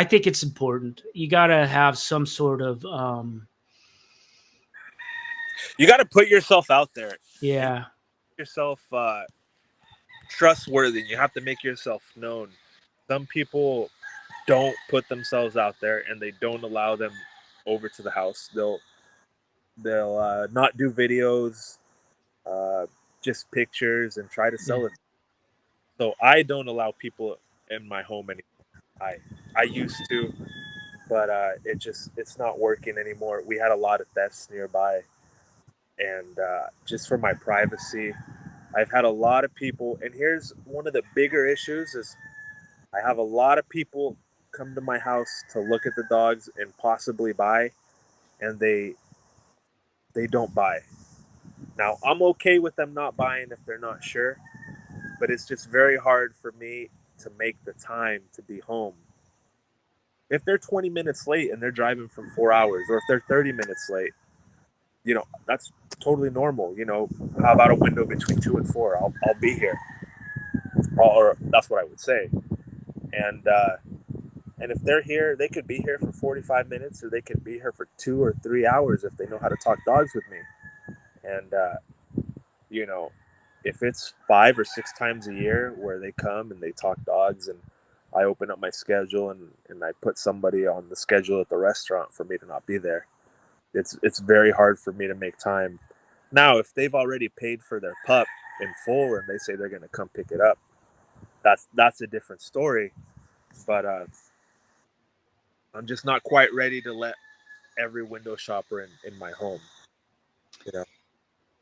think it's important. You got to have some sort of You got to put yourself out there and yeah, yourself trustworthy. You have to make yourself known. Some people don't put themselves out there, and they don't allow them over to the house. They'll not do videos, uh, just pictures, and try to yeah, sell it. So I don't allow people in my home anymore. I used to, but it's not working anymore. We had a lot of thefts nearby, and just for my privacy, I've had a lot of people. And here's one of the bigger issues: is I have a lot of people come to my house to look at the dogs and possibly buy, and they don't buy. Now I'm okay with them not buying if they're not sure, but it's just very hard for me to make the time to be home. If they're 20 minutes late and they're driving from 4 hours, or if they're 30 minutes late, that's totally normal. How about a window between 2 and 4? I'll be here, or that's what I would say. And if they're here, they could be here for 45 minutes, or they could be here for 2 or 3 hours if they know how to talk dogs with me. And you know, if it's 5 or 6 times a year where they come and they talk dogs, and I open up my schedule and I put somebody on the schedule at the restaurant for me to not be there, it's very hard for me to make time. Now, if they've already paid for their pup in full and they say they're going to come pick it up, that's a different story. But I'm just not quite ready to let every window shopper in my home. You know,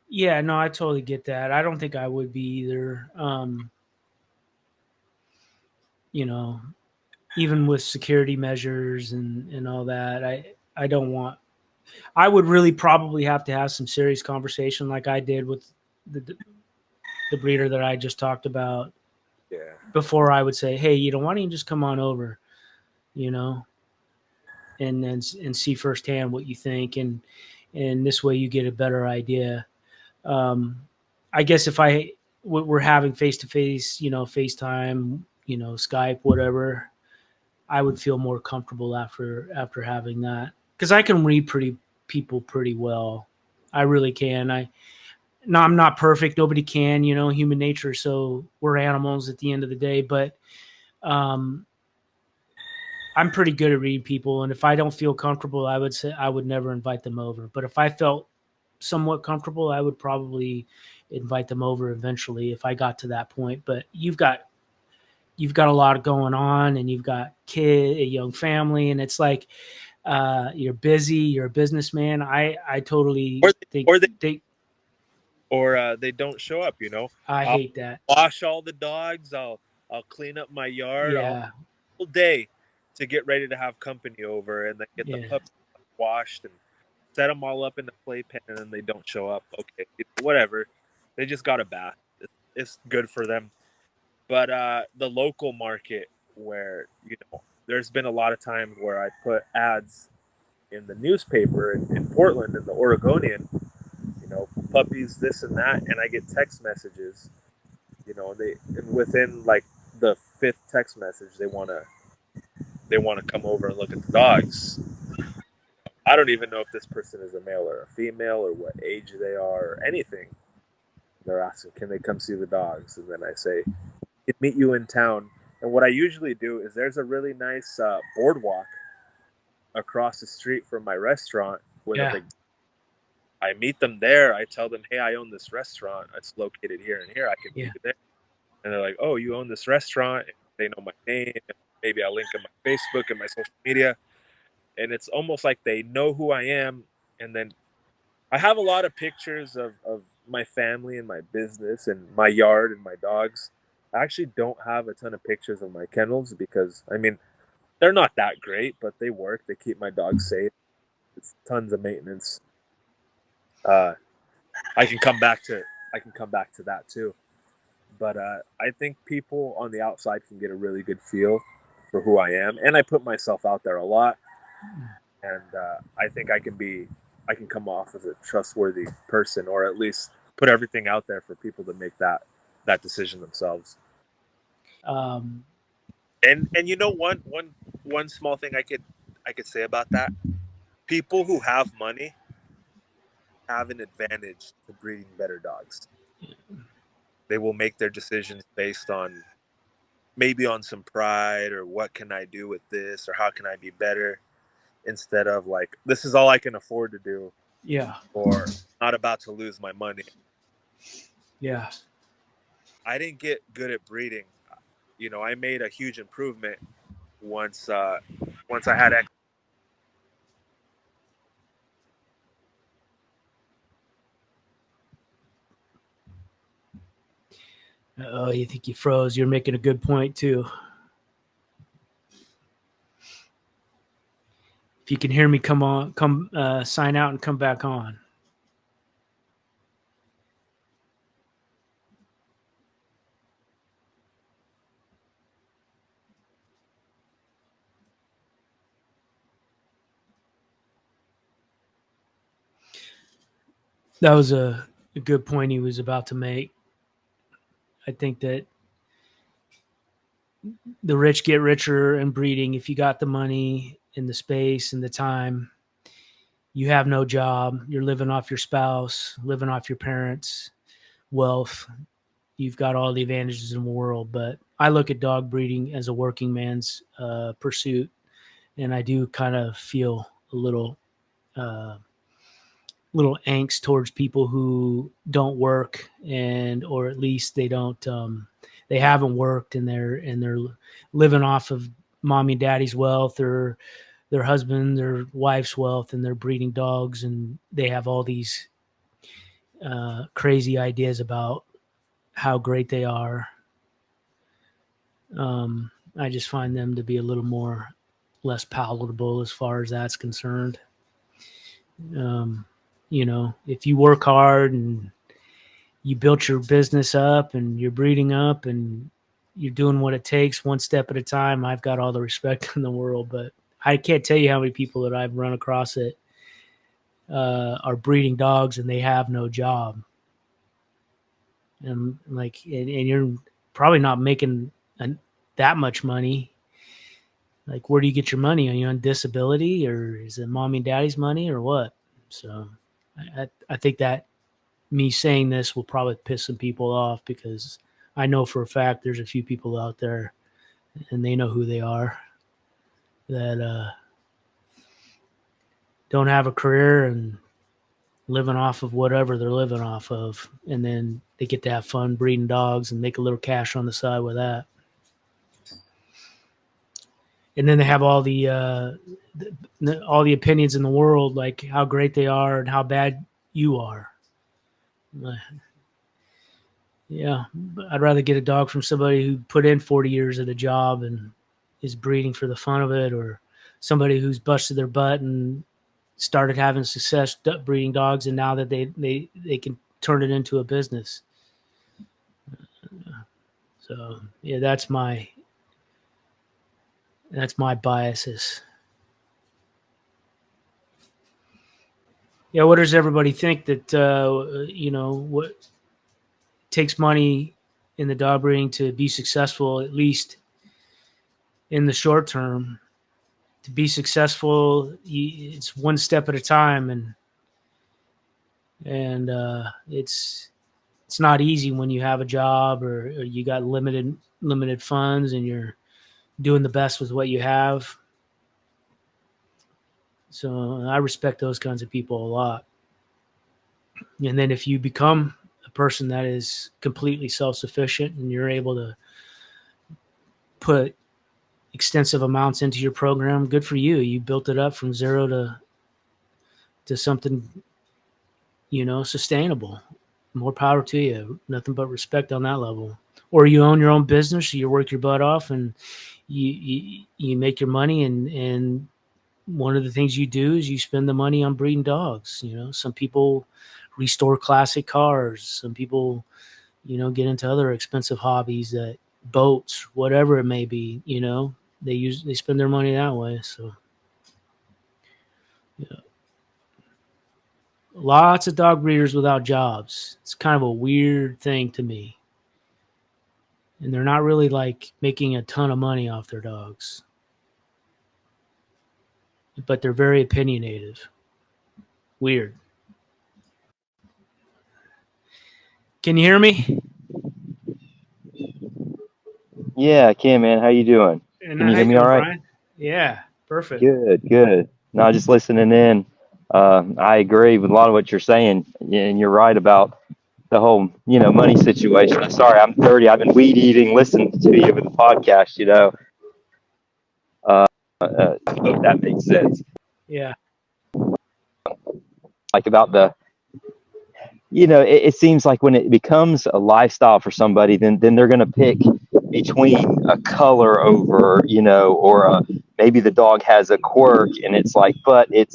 yeah. No, I totally get that. I don't think I would be either. You know, even with security measures and all that, I don't want. I would really probably have to have some serious conversation, like I did with the the breeder that I just talked about, yeah. before I would say, hey, why don't you just come on over, you know, and see firsthand what you think, and this way you get a better idea. Um, I guess if we're having face to face, FaceTime, Skype, whatever, I would feel more comfortable after having that, because I can read people pretty well. I really can. No, I'm not perfect. Nobody can, human nature. So we're animals at the end of the day, but um, I'm pretty good at reading people. And if I don't feel comfortable, I would say I would never invite them over. But if I felt somewhat comfortable, I would probably invite them over eventually if I got to that point. But you've got a lot going on, and you've got a young family, and it's like you're busy, you're a businessman. I totally or think or they they they don't show up. I I'll hate that. wash all the dogs. I'll clean up my yard. I'll Yeah, whole day to get ready to have company over, and then get the yeah, pups washed and set them all up in the playpen, and then they don't show up. Okay, whatever. They just got a bath. It's good for them. But the local market, where there's been a lot of times where I put ads in the newspaper in Portland, in the Oregonian, puppies, this and that, and I get text messages. And within like the fifth text message, they want to come over and look at the dogs. I don't even know if this person is a male or a female, or what age they are, or anything. They're asking, can they come see the dogs? And then I say, can meet you in town. And what I usually do is, there's a really nice boardwalk across the street from my restaurant with a yeah, big. I meet them there. I tell them, hey, I own this restaurant. It's located here and here. I can meet yeah, you there. And they're like, oh, you own this restaurant? And they know my name. And maybe I link in my Facebook and my social media. And it's almost like they know who I am. And then I have a lot of pictures of my family and my business and my yard and my dogs. I actually don't have a ton of pictures of my kennels because, I mean, they're not that great, but they work. They keep my dogs safe. It's tons of maintenance. Uh, I can come back to that too. But I think people on the outside can get a really good feel for who I am, and I put myself out there a lot. And I think I can come off as a trustworthy person, or at least put everything out there for people to make that decision themselves. Um, And you know, one small thing I could say about that: people who have money have an advantage to breeding better dogs. They will make their decisions based on maybe on some pride, or what can I do with this, or how can I be better, instead of like, this is all I can afford to do, yeah, or not about to lose my money. yeah. I didn't get good at breeding. I made a huge improvement once I had Oh, you think you froze? You're making a good point too. If you can hear me, come sign out and come back on. That was a good point he was about to make. I think that the rich get richer in breeding. If you got the money and the space and the time, you have no job. You're living off your spouse, living off your parents' wealth. You've got all the advantages in the world. But I look at dog breeding as a working man's pursuit, and I do kind of feel a uh, little angst towards people who don't work, and or at least they don't they haven't worked, and they're living off of mommy and daddy's wealth, or their husband, their wife's wealth, and they're breeding dogs, and they have all these crazy ideas about how great they are. I just find them to be a little more less palatable as far as that's concerned. Um, if you work hard and you built your business up and you're breeding up and you're doing what it takes one step at a time, I've got all the respect in the world. But I can't tell you how many people that I've run across that are breeding dogs and they have no job. And you're probably not making that much money. Like, where do you get your money? Are you on disability, or is it mommy and daddy's money, or what? So I think that me saying this will probably piss some people off, because I know for a fact there's a few people out there, and they know who they are, that don't have a career and living off of whatever they're living off of, and then they get to have fun breeding dogs and make a little cash on the side with that. And then they have all the opinions in the world, like how great they are and how bad you are. Yeah, but I'd rather get a dog from somebody who put in 40 years at a job and is breeding for the fun of it, or somebody who's busted their butt and started having success breeding dogs, and now that they can turn it into a business. So yeah, that's my biases. Yeah, what does everybody think that what takes money in the dog breeding to be successful, at least in the short term? To be successful, it's one step at a time, and it's not easy when you have a job, or you got limited funds and you're doing the best with what you have. So I respect those kinds of people a lot. And then if you become a person that is completely self-sufficient and you're able to put extensive amounts into your program, good for you. You built it up from zero to something, sustainable. More power to you. Nothing but respect on that level. Or you own your own business, you work your butt off, and you make your money, and one of the things you do is you spend the money on breeding dogs. Some people restore classic cars. Some people, get into other expensive hobbies, that boats, whatever it may be. They spend their money that way. So yeah. Lots of dog breeders without jobs. It's kind of a weird thing to me. And they're not really like making a ton of money off their dogs. But they're very opinionated. Weird. Can you hear me? Yeah, I can, man. How you doing? And Can you how hear you me all doing, right? Brian? Yeah, perfect. Good, good. No, just listening in. I agree with a lot of what you're saying, and you're right about the whole, money situation. I'm sorry, I'm 30. I've been weed eating, listening to you with the podcast. I hope that makes sense. Yeah. Like about it seems like when it becomes a lifestyle for somebody, then they're going to pick between a color over, or maybe the dog has a quirk, and it's like, but it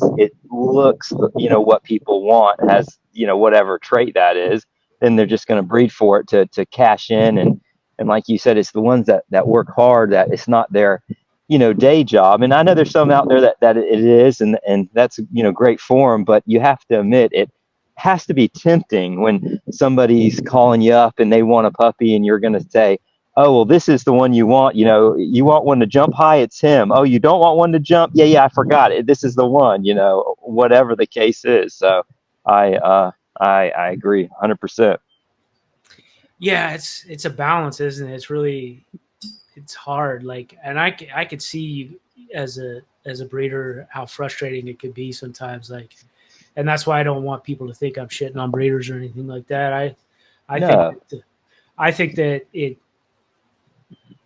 looks, what people want, has, whatever trait that is. Then they're just going to breed for it to cash in, and like you said, it's the ones that work hard, that it's not their day job. And I know there's some out there that it is, and that's great for them, but you have to admit it has to be tempting when somebody's calling you up and they want a puppy, and you're going to say, oh, well, this is the one you want. You want one to jump high, it's him. Oh, you don't want one to jump? Yeah, I forgot it. This is the one, whatever the case is. So I agree 100%. Yeah, it's a balance, isn't it? It's hard. Like, and I could see you as a breeder how frustrating it could be sometimes. Like, and that's why I don't want people to think I'm shitting on breeders or anything like that. I No. think that it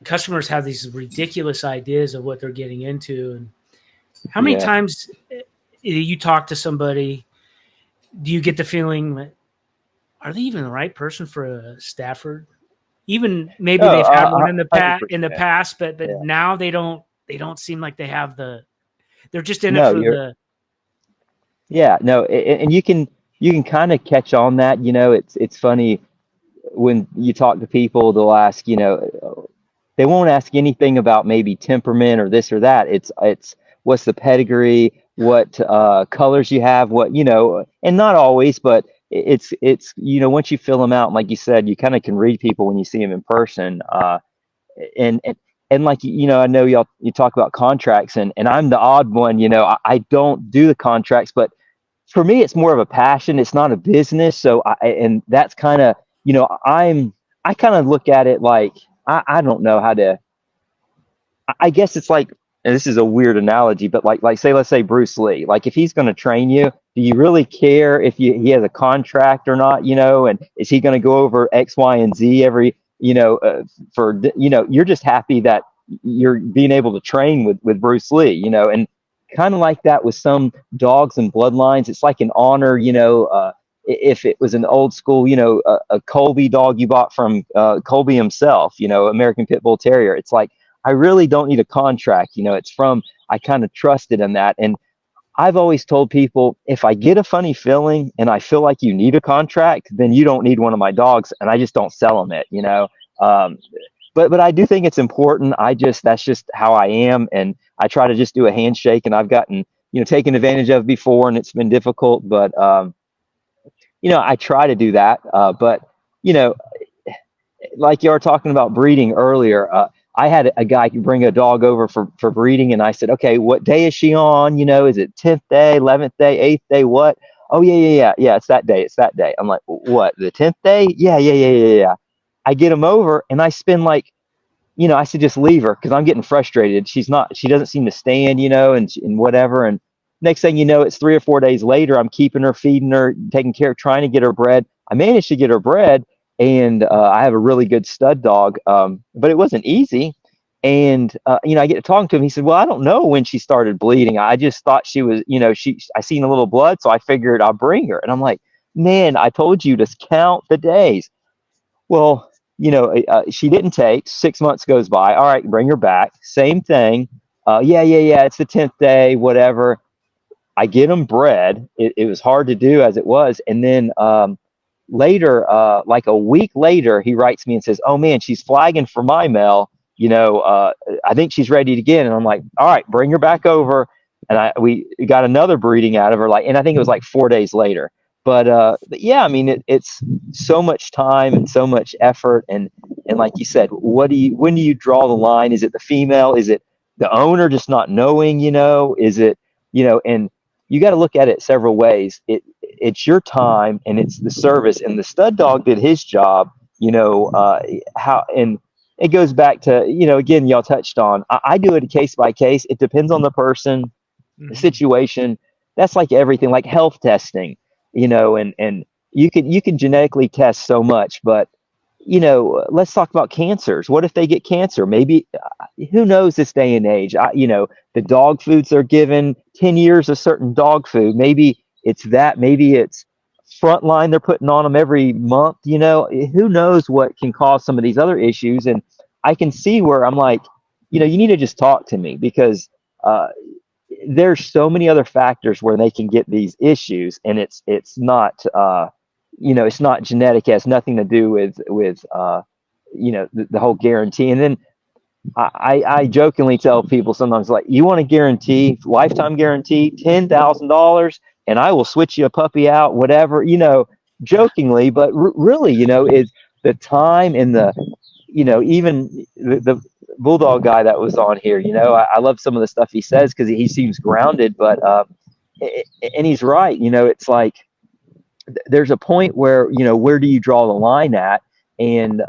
customers have these ridiculous ideas of what they're getting into, and how many Yeah. times you talk to somebody, do you get the feeling that are they even the right person for a Stafford? Even maybe Oh, they've had one in the 100%. past, but Yeah. now they don't seem like they have the. They're just in it No, for the. yeah, no, and you can kind of catch on that. It's funny when you talk to people, they'll ask, they won't ask anything about maybe temperament or this or that. It's what's the pedigree, what colors you have, what, and not always, but it's once you fill them out, and like you said, you kind of can read people when you see them in person. And and like, I know you talk about contracts, and I'm the odd one. I don't do the contracts, but for me, it's more of a passion. It's not a business. So and that's kind of, I kind of look at it like, I don't know how to, I guess it's like, and this is a weird analogy, but like say, let's say Bruce Lee, like if he's going to train you, do you really care if he has a contract or not, and is he going to go over X, Y, and Z every, you're just happy that you're being able to train with Bruce Lee, and kind of like that with some dogs and bloodlines. It's like an honor, if it was an old school, a Colby dog you bought from Colby himself, American Pit Bull Terrier. It's like, I really don't need a contract. It's from, I kind of trusted in that. And I've always told people, if I get a funny feeling and I feel like you need a contract, then you don't need one of my dogs, and I just don't sell them it. But I do think it's important. That's just how I am. And I try to just do a handshake, and I've gotten, taken advantage of before, and it's been difficult, but, I try to do that. But, you know, like you were talking about breeding earlier, I had a guy bring a dog over for breeding, and I said, okay, what day is she on? Is it 10th day, 11th day, 8th day? What? Oh, yeah. It's that day. It's that day. I'm like, what? The 10th day? Yeah. I get him over, and I spend like, I said, just leave her, because I'm getting frustrated. She doesn't seem to stand, and whatever. And next thing you know, it's 3 or 4 days later. I'm keeping her, feeding her, taking care, trying to get her bred. I managed to get her bred, and I have a really good stud dog, but it wasn't easy. And I get to talking to him. He said, "Well, I don't know when she started bleeding. I just thought she was, I seen a little blood, so I figured I'll bring her." And I'm like, "Man, I told you to count the days." Well, she didn't take. 6 months goes by. All right, bring her back. Same thing. Yeah. It's the 10th day, whatever. I get them bred. It was hard to do as it was. And then later, like a week later, he writes me and says, "Oh man, she's flagging for my mail. I think she's ready to get." And I'm like, "All right, bring her back over." And we got another breeding out of her. And I think it was like 4 days later. but yeah, I mean, it's so much time and so much effort, and like you said, when do you draw the line? Is it the female? Is it the owner just not knowing? Is it and you got to look at it several ways. It's your time and it's the service, and the stud dog did his job. How and it goes back to again, y'all touched on. I do it case by case. It depends on the person, the Mhm. situation. That's like everything, like health testing, and you can genetically test so much, but let's talk about cancers. What if they get cancer? Maybe who knows this day and age? The dog foods they're given, 10 years of certain dog food. Maybe it's that. Maybe it's frontline they're putting on them every month. Who knows what can cause some of these other issues? And I can see where I'm like, you need to just talk to me because there's so many other factors where they can get these issues, and it's not it's not genetic. It has nothing to do with the whole guarantee. And then I jokingly tell people sometimes, like, you want a guarantee, lifetime guarantee, $10,000, and I will switch you a puppy out, whatever, jokingly, but really, is the time and the even the Bulldog guy that was on here, I love some of the stuff he says because he seems grounded, but and he's right. It's like there's a point where where do you draw the line at, and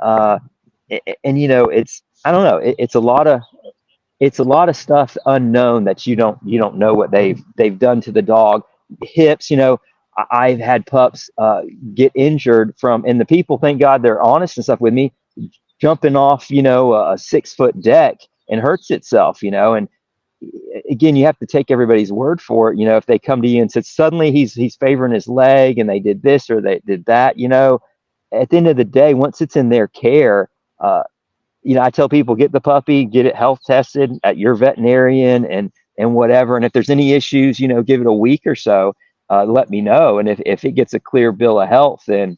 it's I don't know, it's a lot of stuff unknown that you don't know what they've done to the dog. Hips, I've had pups get injured from, and the people, thank God, they're honest and stuff with me, jumping off a 6-foot deck and hurts itself, and again, you have to take everybody's word for it. If they come to you and said suddenly he's favoring his leg and they did this or they did that, at the end of the day, once it's in their care, I tell people, get the puppy, get it health tested at your veterinarian and whatever. And if there's any issues, give it a week or so, let me know. And if it gets a clear bill of health, then,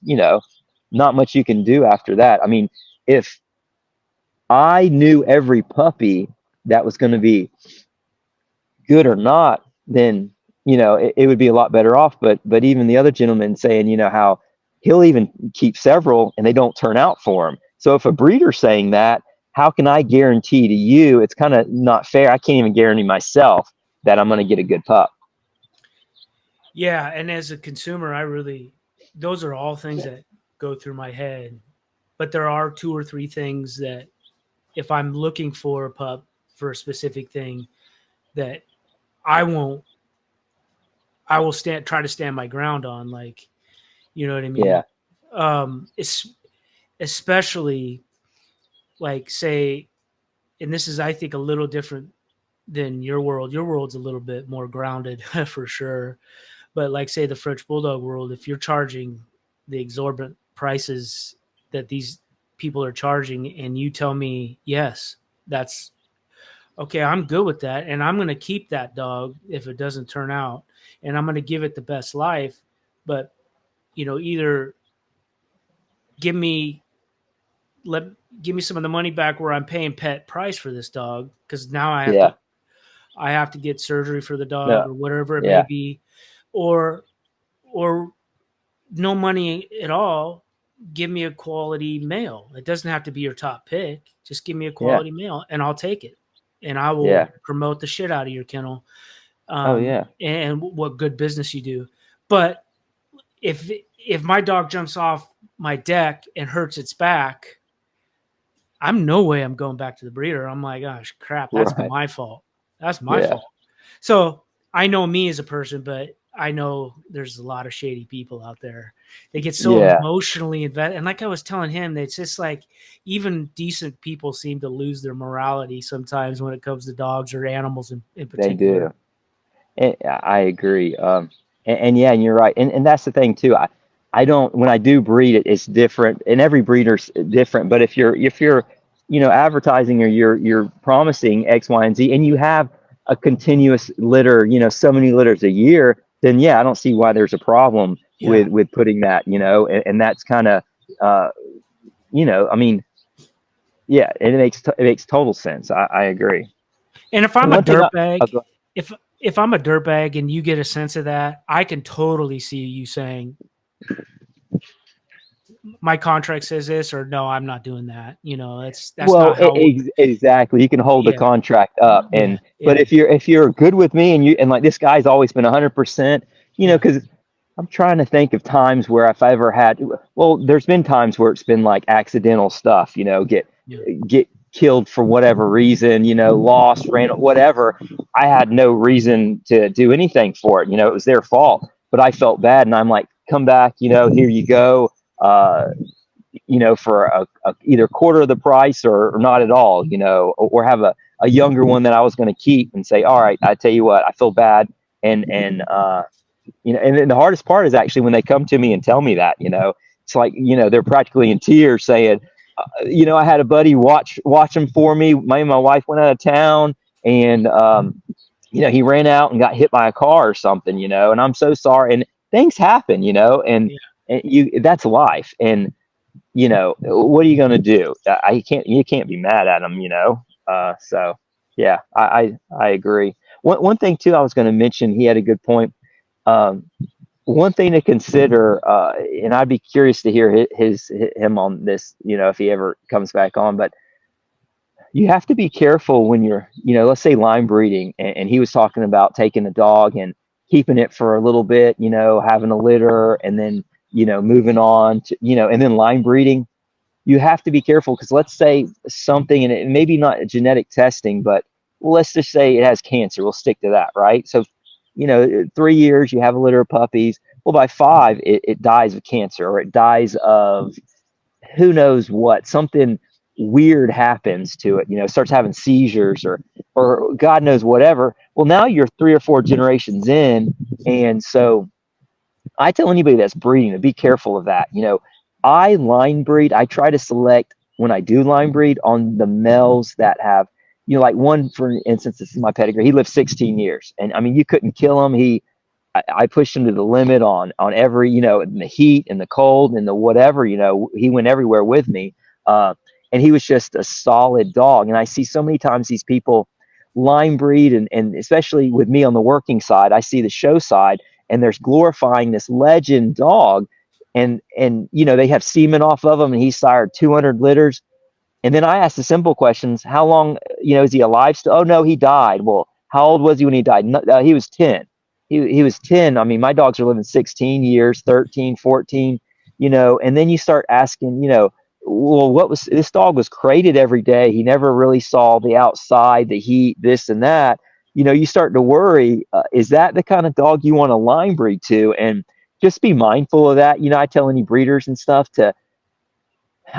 not much you can do after that. I mean, if I knew every puppy that was going to be good or not, then it would be a lot better off. But even the other gentleman saying, how he'll even keep several and they don't turn out for him. So if a breeder's saying that, how can I guarantee to you? It's kind of not fair. I can't even guarantee myself that I'm going to get a good pup. Yeah, and as a consumer, those are all things that go through my head. But there are 2 or 3 things that if I'm looking for a pup for a specific thing, that I will try to stand my ground on, like, you know what I mean? Yeah. It's especially like, say, and this is, I think, a little different than your world. Your world's a little bit more grounded for sure. But like, say, the French Bulldog world, if you're charging the exorbitant prices that these people are charging, and you tell me, yes, that's okay, I'm good with that, and I'm going to keep that dog if it doesn't turn out, and I'm going to give it the best life, but either give me give me some of the money back where I'm paying pet price for this dog, because now Yeah. I have to get surgery for the dog No. or whatever it may Yeah. be, or no money at all. Give me a quality male. It doesn't have to be your top pick. Just give me a Yeah. quality male, and I'll take it. And I will Yeah. promote the shit out of your kennel, Oh yeah. and what good business you do. But if my dog jumps off my deck and hurts its back, I'm no way I'm going back to the breeder. I'm like, gosh, crap, that's Right. my fault. That's my Yeah. fault. So I know me as a person, but I know there's a lot of shady people out there. They get so Yeah. emotionally invested. And like I was telling him, it's just like even decent people seem to lose their morality sometimes when it comes to dogs or animals in They particular. do. And I agree. And yeah, and you're right. And that's the thing too. I don't, when I do breed it, it's different, and every breeder's different. But if you're advertising, or you're promising X, Y, and Z, and you have a continuous litter, so many litters a year, then yeah, I don't see why there's a problem Yeah. with putting that, and that's kind of, I mean, yeah, and it makes total sense. I agree. And if I'm And a one thing, dirtbag, if if I'm a dirtbag and you get a sense of that, I can totally see you saying, my contract says this, or no, I'm not doing that. That's Well, not how. exactly. You can hold the Yeah, contract up, yeah, but yeah, if you're good with me and like this guy's always been 100%, yeah, because I'm trying to think of times where if I ever had, well, there's been times where it's been like accidental stuff, yeah, get killed for whatever reason, lost, ran, whatever. I had no reason to do anything for it. It was their fault, but I felt bad, and I'm like, come back, here you go. For either quarter of the price or not at all, or have a younger one that I was going to keep and say, all right, I tell you what, I feel bad. And then the hardest part is actually when they come to me and tell me that, it's like, they're practically in tears saying, I had a buddy watch them for me. My wife went out of town and, he ran out and got hit by a car or something, and I'm so sorry. And things happen, yeah. and that's life. And, what are you going to do? You can't be mad at them, so yeah, I agree. One thing too, I was going to mention, he had a good point. Um, One thing to consider, and I'd be curious to hear him on this, if he ever comes back on, but you have to be careful when you're, let's say line breeding, and he was talking about taking a dog and keeping it for a little bit, having a litter and then, moving on to, and then line breeding. You have to be careful because let's say something, and it maybe not genetic testing, but let's just say it has cancer. We'll stick to that, right? So, 3 years, you have a litter of puppies. Well, by 5, it dies of cancer, or it dies of who knows what. Something weird happens to it, starts having seizures or God knows whatever. Well, now you're 3 or 4 generations in. And so I tell anybody that's breeding to be careful of that. I line breed. I try to select when I do line breed on the males that have, like one, for instance, this is my pedigree. He lived 16 years, and I mean, you couldn't kill him. I pushed him to the limit on every, in the heat and the cold and the whatever, he went everywhere with me. And he was just a solid dog. And I see so many times these people line breed, and especially with me on the working side, I see the show side, and there's glorifying this legend dog, and they have semen off of him, and he sired 200 litters. And then I ask the simple questions: how long, is he alive still? Oh no, he died. Well, how old was he when he died? No, he was 10. He was 10. I mean, my dogs are living 16 years, 13, 14, and then you start asking, well, this dog was crated every day. He never really saw the outside, the heat, this and that. You start to worry, is that the kind of dog you want to line breed to? And just be mindful of that. I tell any breeders and stuff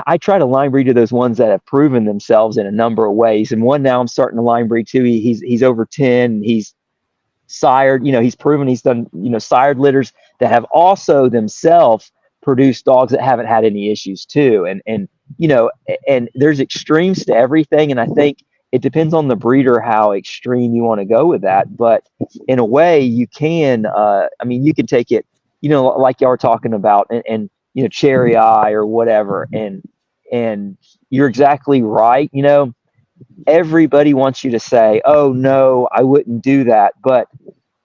I try to line breed to those ones that have proven themselves in a number of ways. And one now I'm starting to line breed to. He's over 10. He's sired, he's proven he's done, sired litters that have also themselves produced dogs that haven't had any issues too. And there's extremes to everything. And I think it depends on the breeder how extreme you want to go with that. But in a way you can, you can take it, like y'all were talking about, and cherry eye or whatever. And you're exactly right. Everybody wants you to say, oh no, I wouldn't do that. But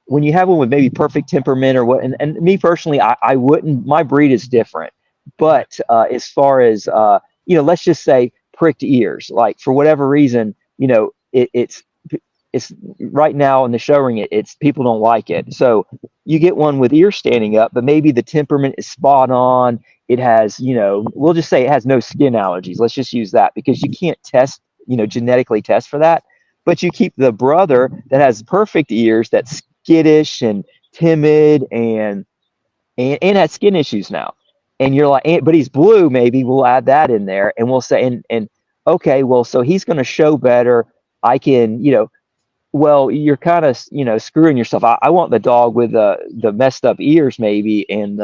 when you have one with maybe perfect temperament or what, and me personally, I wouldn't, my breed is different. But as far as, let's just say pricked ears, like for whatever reason, it's right now in the show ring, it's people don't like it. So you get one with ears standing up, but maybe the temperament is spot on. It has, we'll just say it has no skin allergies. Let's just use that, because you can't test, genetically test for that. But you keep the brother that has perfect ears, that's skittish and timid and has skin issues now. And you're like, but he's blue, maybe we'll add that in there, and we'll say, and okay, well, so he's going to show better. I can, well, you're kind of, screwing yourself. I want the dog with the messed up ears, maybe, and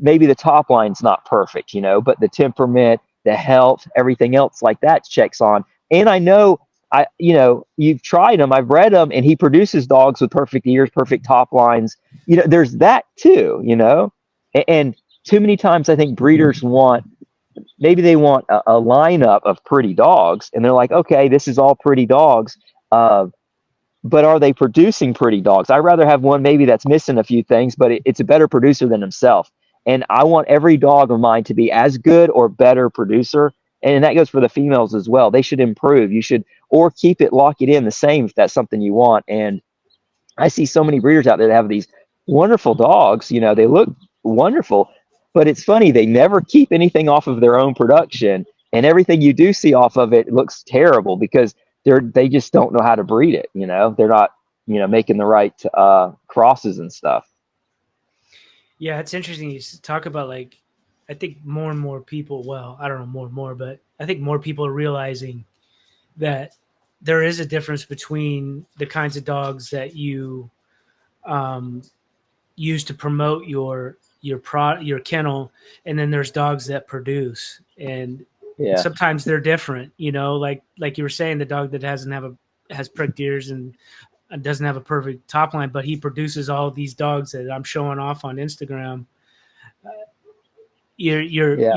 maybe the top line's not perfect, but the temperament, the health, everything else like that checks on. And I know, you've tried him, I've bred him, and he produces dogs with perfect ears, perfect top lines. There's that too, and too many times I think breeders maybe they want a lineup of pretty dogs, and they're like, okay, this is all pretty dogs. but are they producing pretty dogs? I'd rather have one maybe that's missing a few things, but it's a better producer than himself. And I want every dog of mine to be as good or better producer. And that goes for the females as well. They should improve. You should, or keep it, lock it in the same if that's something you want. And I see so many breeders out there that have these wonderful dogs. You know, they look wonderful, but it's funny, they never keep anything off of their own production, and everything you do see off of it looks terrible because they just don't know how to breed it. You know, they're not, you know, making the right crosses and stuff. Yeah, it's interesting. You talk about, like, I think more and more people, well, I don't know more and more, but I think more people are realizing that there is a difference between the kinds of dogs that you use to promote your kennel, and then there's dogs that produce, and Yeah, sometimes they're different. You know, like you were saying, the dog that has pricked ears and doesn't have a perfect top line, but he produces all of these dogs that I'm showing off on Instagram. You're you're yeah,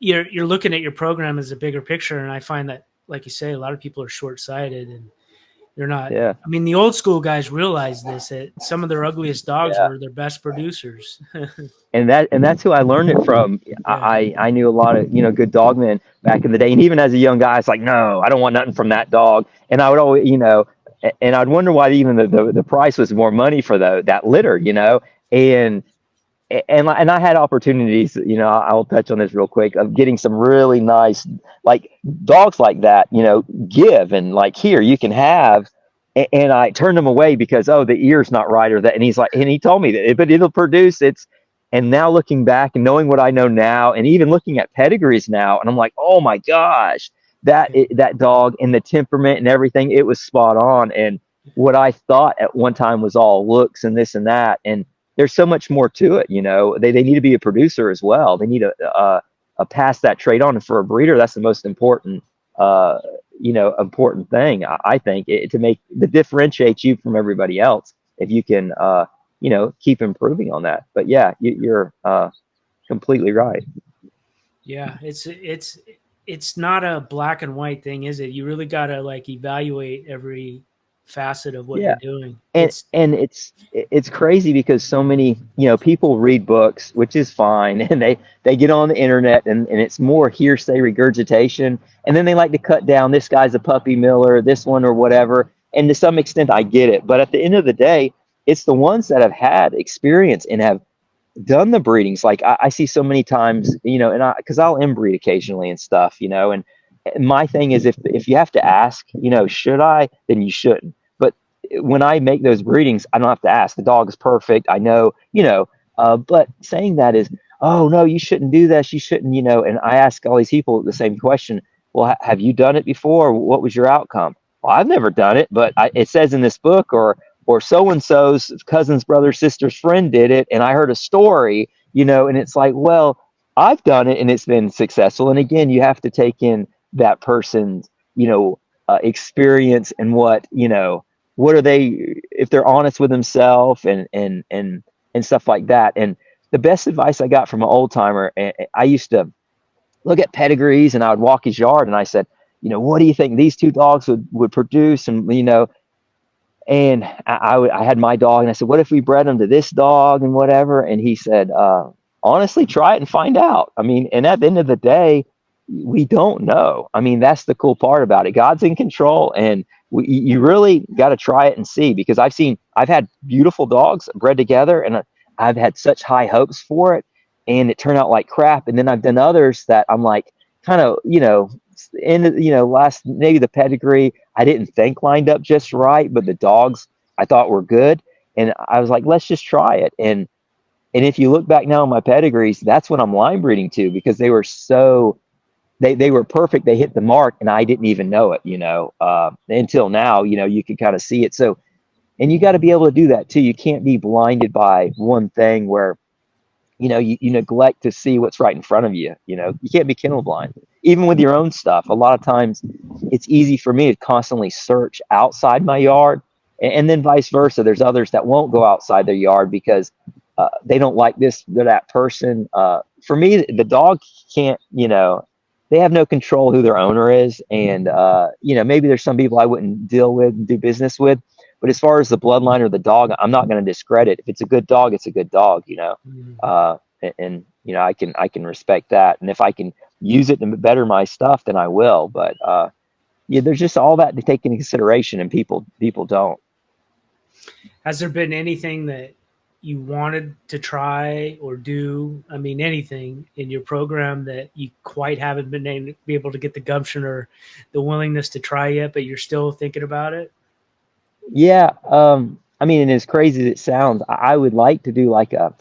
you're you're looking at your program as a bigger picture, and I find that, like you say, a lot of people are short sighted, and they're not. yeah, I mean, the old school guys realized this, that some of their ugliest dogs yeah. were their best producers. And that's who I learned it from. Yeah. I knew a lot of, you know, good dogmen back in the day, and even as a young guy, it's like, no, I don't want nothing from that dog. And I would always, you know, and I'd wonder why even the price was more money for that litter, you know. And I had opportunities, you know, I'll touch on this real quick, of getting some really nice, like, dogs like that, you know, give, and like, here, you can have. And I turned him away because, oh, the ear's not right, or that. And he's like, and he told me that, but it'll produce. And now looking back and knowing what I know now, and even looking at pedigrees now, and I'm like, oh my gosh, that dog and the temperament and everything, it was spot on. And what I thought at one time was all looks and this and that, and there's so much more to it. You know, they need to be a producer as well. They need a pass that trait on. And for a breeder, that's the most important, you know, important thing, I think, to make the differentiate you from everybody else. If you can, you know, keep improving on that. But yeah, you're completely right. Yeah, it's not a black and white thing, is it? You really got to, like, evaluate every facet of what Yeah. you're doing. And it's crazy because so many, you know, people read books, which is fine, and they get on the internet, and it's more hearsay regurgitation, and then they like to cut down, this guy's a puppy miller, this one, or whatever. And to some extent I get it, but at the end of the day, it's the ones that have had experience and have done the breedings. Like, I see so many times, you know, and because I'll inbreed occasionally and stuff, you know, and my thing is, if you have to ask, you know, should I, then you shouldn't. But when I make those breedings, I don't have to ask. The dog is perfect, I know, you know. But saying that is, oh no, you shouldn't do this, you shouldn't, you know. And I ask all these people the same question. Well, have you done it before? What was your outcome? Well, I've never done it, but it says in this book, or so and so's cousin's brother, sister's friend did it, and I heard a story, you know. And it's like, well, I've done it and it's been successful. And again, you have to take in that person's, you know, experience, and what, you know, what are they, if they're honest with themselves, and stuff like that. And the best advice I got from an old timer, I used to look at pedigrees, and I would walk his yard, and I said, you know, what do you think these two dogs would produce? And, you know, and I had my dog, and I said, what if we bred them to this dog and whatever? And he said, honestly, try it and find out. I mean, and at the end of the day, we don't know. I mean, that's the cool part about it. God's in control, and you really got to try it and see, because I've had beautiful dogs bred together, and I've had such high hopes for it, and it turned out like crap. And then I've done others that I'm like, kind of, you know, last, maybe the pedigree I didn't think lined up just right, but the dogs I thought were good. And I was like, let's just try it. And if you look back now on my pedigrees, that's what I'm line breeding to, because they were they were perfect. They hit the mark, and I didn't even know it, you know, until now, you know, you can kind of see it. So, and you got to be able to do that too. You can't be blinded by one thing where, you know, you neglect to see what's right in front of you. You know, you can't be kennel blind, even with your own stuff. A lot of times it's easy for me to constantly search outside my yard, and then vice versa. There's others that won't go outside their yard because they don't like this or that person. For me, the dog can't, you know, they have no control who their owner is. And, you know, maybe there's some people I wouldn't deal with and do business with, But as far as the bloodline or the dog, I'm not going to discredit. If it's a good dog, it's a good dog, you know. And you know, I can respect that. And if I can use it to better my stuff, then I will. But yeah, there's just all that to take into consideration, and people don't. Has there been anything that you wanted to try or do? I mean, anything in your program that you quite haven't been able to get the gumption or the willingness to try yet, but you're still thinking about it? Yeah, I mean, and as crazy as it sounds, I would like to do like a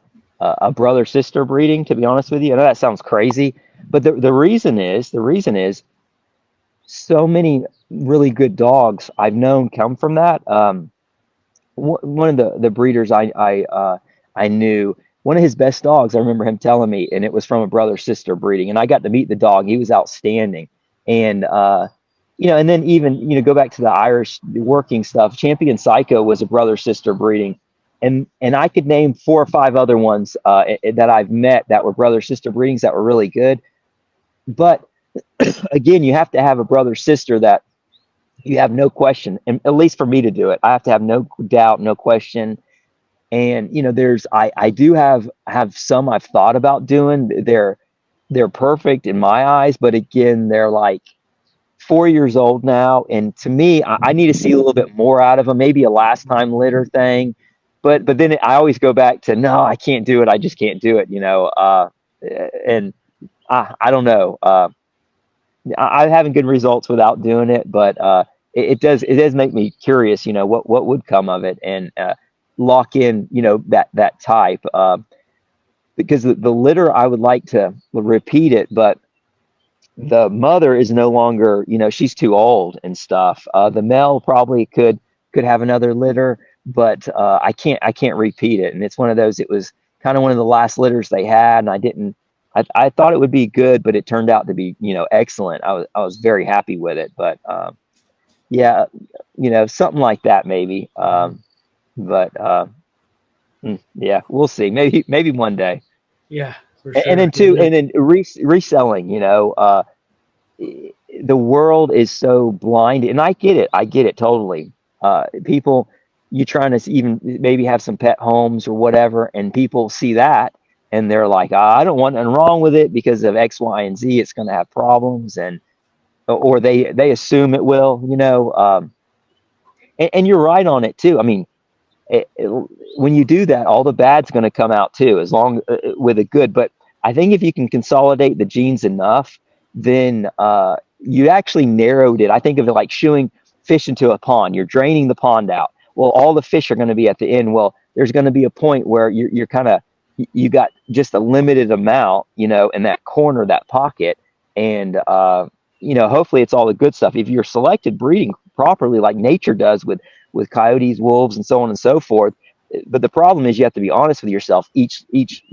brother sister breeding. To be honest with you, I know that sounds crazy, but the reason is so many really good dogs I've known come from that. One of the breeders I knew, one of his best dogs, I remember him telling me, and it was from a brother sister breeding, and I got to meet the dog. He was outstanding, and you know, and then even, you know, go back to the Irish working stuff. Champion Psycho was a brother sister breeding, and I could name 4 or 5 other ones that I've met that were brother sister breedings that were really good. But again, you have to have a brother sister that you have no question, and at least for me to do it, I have to have no doubt, no question. And you know, I do have some I've thought about doing. They're perfect in my eyes, but again, they're like 4 years old now, and to me, I need to see a little bit more out of them. Maybe a last time litter thing, but then I always go back to, no, I can't do it. I just can't do it. You know, and I don't know. I'm having good results without doing it, but it does make me curious. You know, what would come of it, and lock in, you know, that type, because the litter, I would like to repeat it, but the mother is no longer, you know, she's too old and stuff. The male probably could have another litter, but I can't repeat it. And it's one of those. It was kind of one of the last litters they had, and I didn't. I thought it would be good, but it turned out to be, you know, excellent. I was very happy with it, but yeah, you know, something like that maybe. But yeah, we'll see. Maybe one day. Yeah, for And sure. then reselling. You know, the world is so blind, and I get it totally. People, you trying to even maybe have some pet homes or whatever, and people see that, and they're like, I don't want nothing wrong with it because of X, Y, and Z. It's going to have problems, and or they assume it will. You know, and you're right on it too. I mean, when you do that, all the bad's going to come out too, as long with the good. But I think if you can consolidate the genes enough, then you actually narrowed it. I think of it like shooing fish into a pond. You're draining the pond out. Well, all the fish are going to be at the end. Well, there's going to be a point where you're kind of, you got just a limited amount, you know, in that corner, that pocket, and you know, hopefully it's all the good stuff. If you're selected breeding properly, like nature does with coyotes, wolves, and so on and so forth. But the problem is you have to be honest with yourself each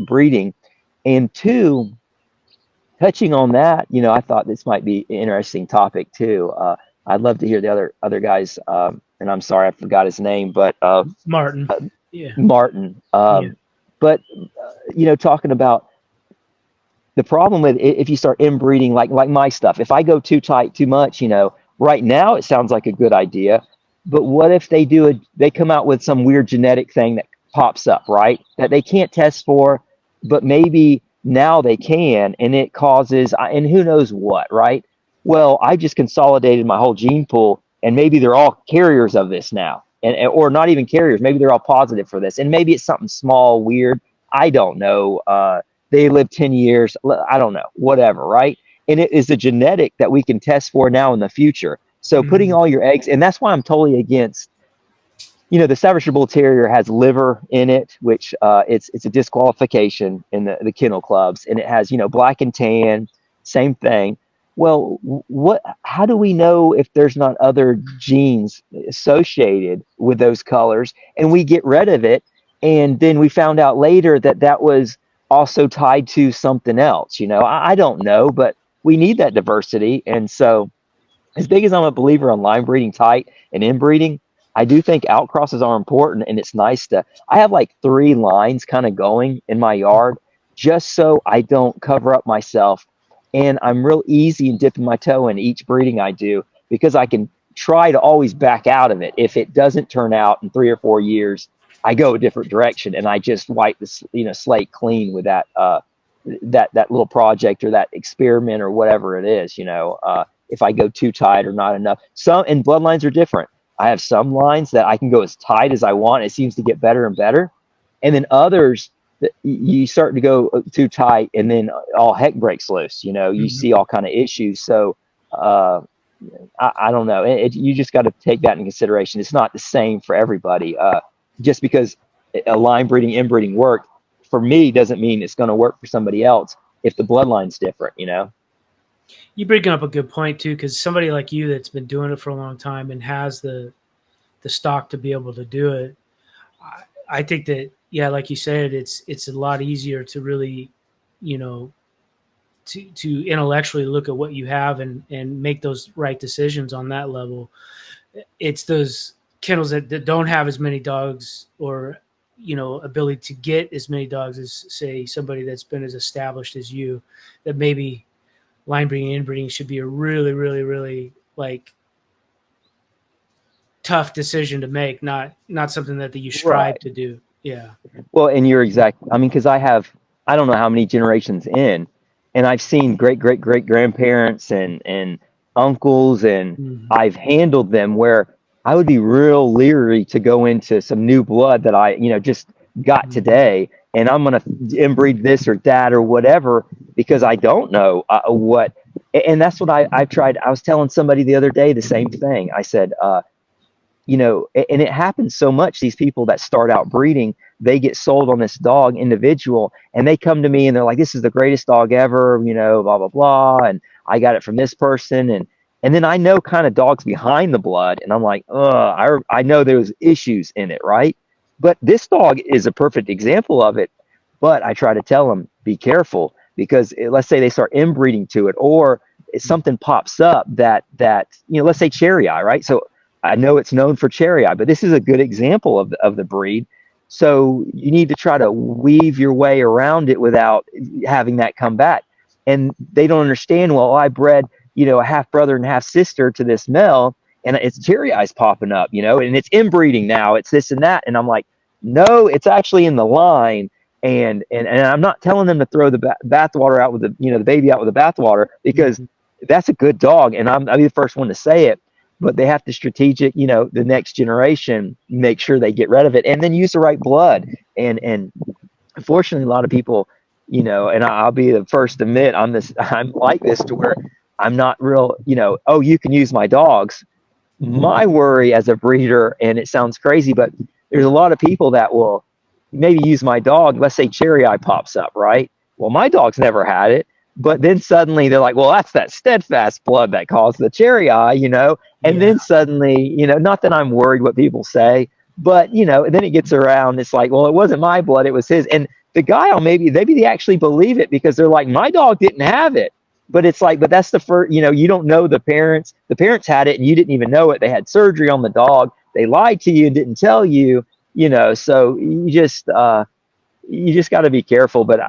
breeding. And two, touching on that, you know, I thought this might be an interesting topic too. I'd love to hear the other guys, and I'm sorry I forgot his name, but Martin. Yeah. Martin. Yeah. But you know, talking about the problem with if you start inbreeding, like my stuff, if I go too tight, too much, you know, right now it sounds like a good idea, but what if they come out with some weird genetic thing that pops up, right? That they can't test for, but maybe now they can, and it causes, and who knows what, right? Well, I just consolidated my whole gene pool, and maybe they're all carriers of this now, and or not even carriers. Maybe they're all positive for this, and maybe it's something small, weird. I don't know. They live 10 years. I don't know, whatever, right? And it is a genetic that we can test for now in the future. So putting all your eggs, and that's why I'm totally against, you know, the Staffordshire Bull Terrier has liver in it, which it's a disqualification in the kennel clubs, and it has, you know, black and tan, same thing. Well, how do we know if there's not other genes associated with those colors, and we get rid of it, and then we found out later that was also tied to something else? You know, I don't know, but we need that diversity. And so, as big as I'm a believer on line breeding tight and inbreeding, I do think outcrosses are important, and it's nice I have like 3 lines kind of going in my yard just so I don't cover up myself. And I'm real easy in dipping my toe in each breeding I do, because I can try to always back out of it. If it doesn't turn out in 3 or 4 years, I go a different direction, and I just wipe the slate clean with that that little project or that experiment or whatever it is. If I go too tight or not enough. Some and bloodlines are different. I have some lines that I can go as tight as I want. It seems to get better and better, and then others that you start to go too tight, and then all heck breaks loose. You see all kind of issues. So. I don't know. You just got to take that in consideration. It's not the same for everybody. Just because a line breeding, inbreeding worked for me doesn't mean it's going to work for somebody else if the bloodline's different. You bring up a good point too, because somebody like you that's been doing it for a long time and has the stock to be able to do it, I think that like you said, it's a lot easier to really, to intellectually look at what you have and make those right decisions on that level. It's those kennels that don't have as many dogs or, ability to get as many dogs as, say, somebody that's been as established as you, that maybe line breeding and inbreeding should be a really, really, really tough decision to make, not something that you strive to do. Yeah. Well, and you're exact. I mean, because I don't know how many generations in, and I've seen great grandparents and uncles, and I've handled them where I would be real leery to go into some new blood that I, just got today, and I'm going to inbreed this or that or whatever, because I don't know what, and that's what I've tried. I was telling somebody the other day the same thing. I said, and it happens so much. These people that start out breeding, they get sold on this dog individual, and they come to me and they're like, this is the greatest dog ever, blah, blah, blah. And I got it from this person. And then I know kind of dogs behind the blood. And I'm like, I know there's issues in it. Right. But this dog is a perfect example of it. But I try to tell them, be careful, because let's say they start inbreeding to it, or something pops up that, let's say cherry eye, right? So I know it's known for cherry eye, but this is a good example of the breed. So you need to try to weave your way around it without having that come back. And they don't understand, well, I bred, a half brother and half sister to this male, and it's cherry eyes popping up, and it's inbreeding now, it's this and that. And I'm like, no, it's actually in the line. And I'm not telling them to throw the bathwater out with the baby out with the bathwater, because that's a good dog. And I'll be the first one to say it. But they have to strategic, the next generation, make sure they get rid of it, and then use the right blood. And unfortunately, a lot of people, and I'll be the first to admit I'm like this, to where I'm not real, oh, you can use my dogs. My worry as a breeder, and it sounds crazy, but there's a lot of people that will maybe use my dog. Let's say cherry eye pops up, right? Well, my dog's never had it. But then suddenly they're like, well, that's that Steadfast blood that caused the cherry eye, and then suddenly, not that I'm worried what people say, but, and then it gets around. It's like, well, it wasn't my blood, it was his. And the guy maybe they actually believe it, because they're like, my dog didn't have it. But it's like, but that's the first, you don't know the parents. The parents had it and you didn't even know it. They had surgery on the dog. They lied to you and didn't tell you, so you just got to be careful. But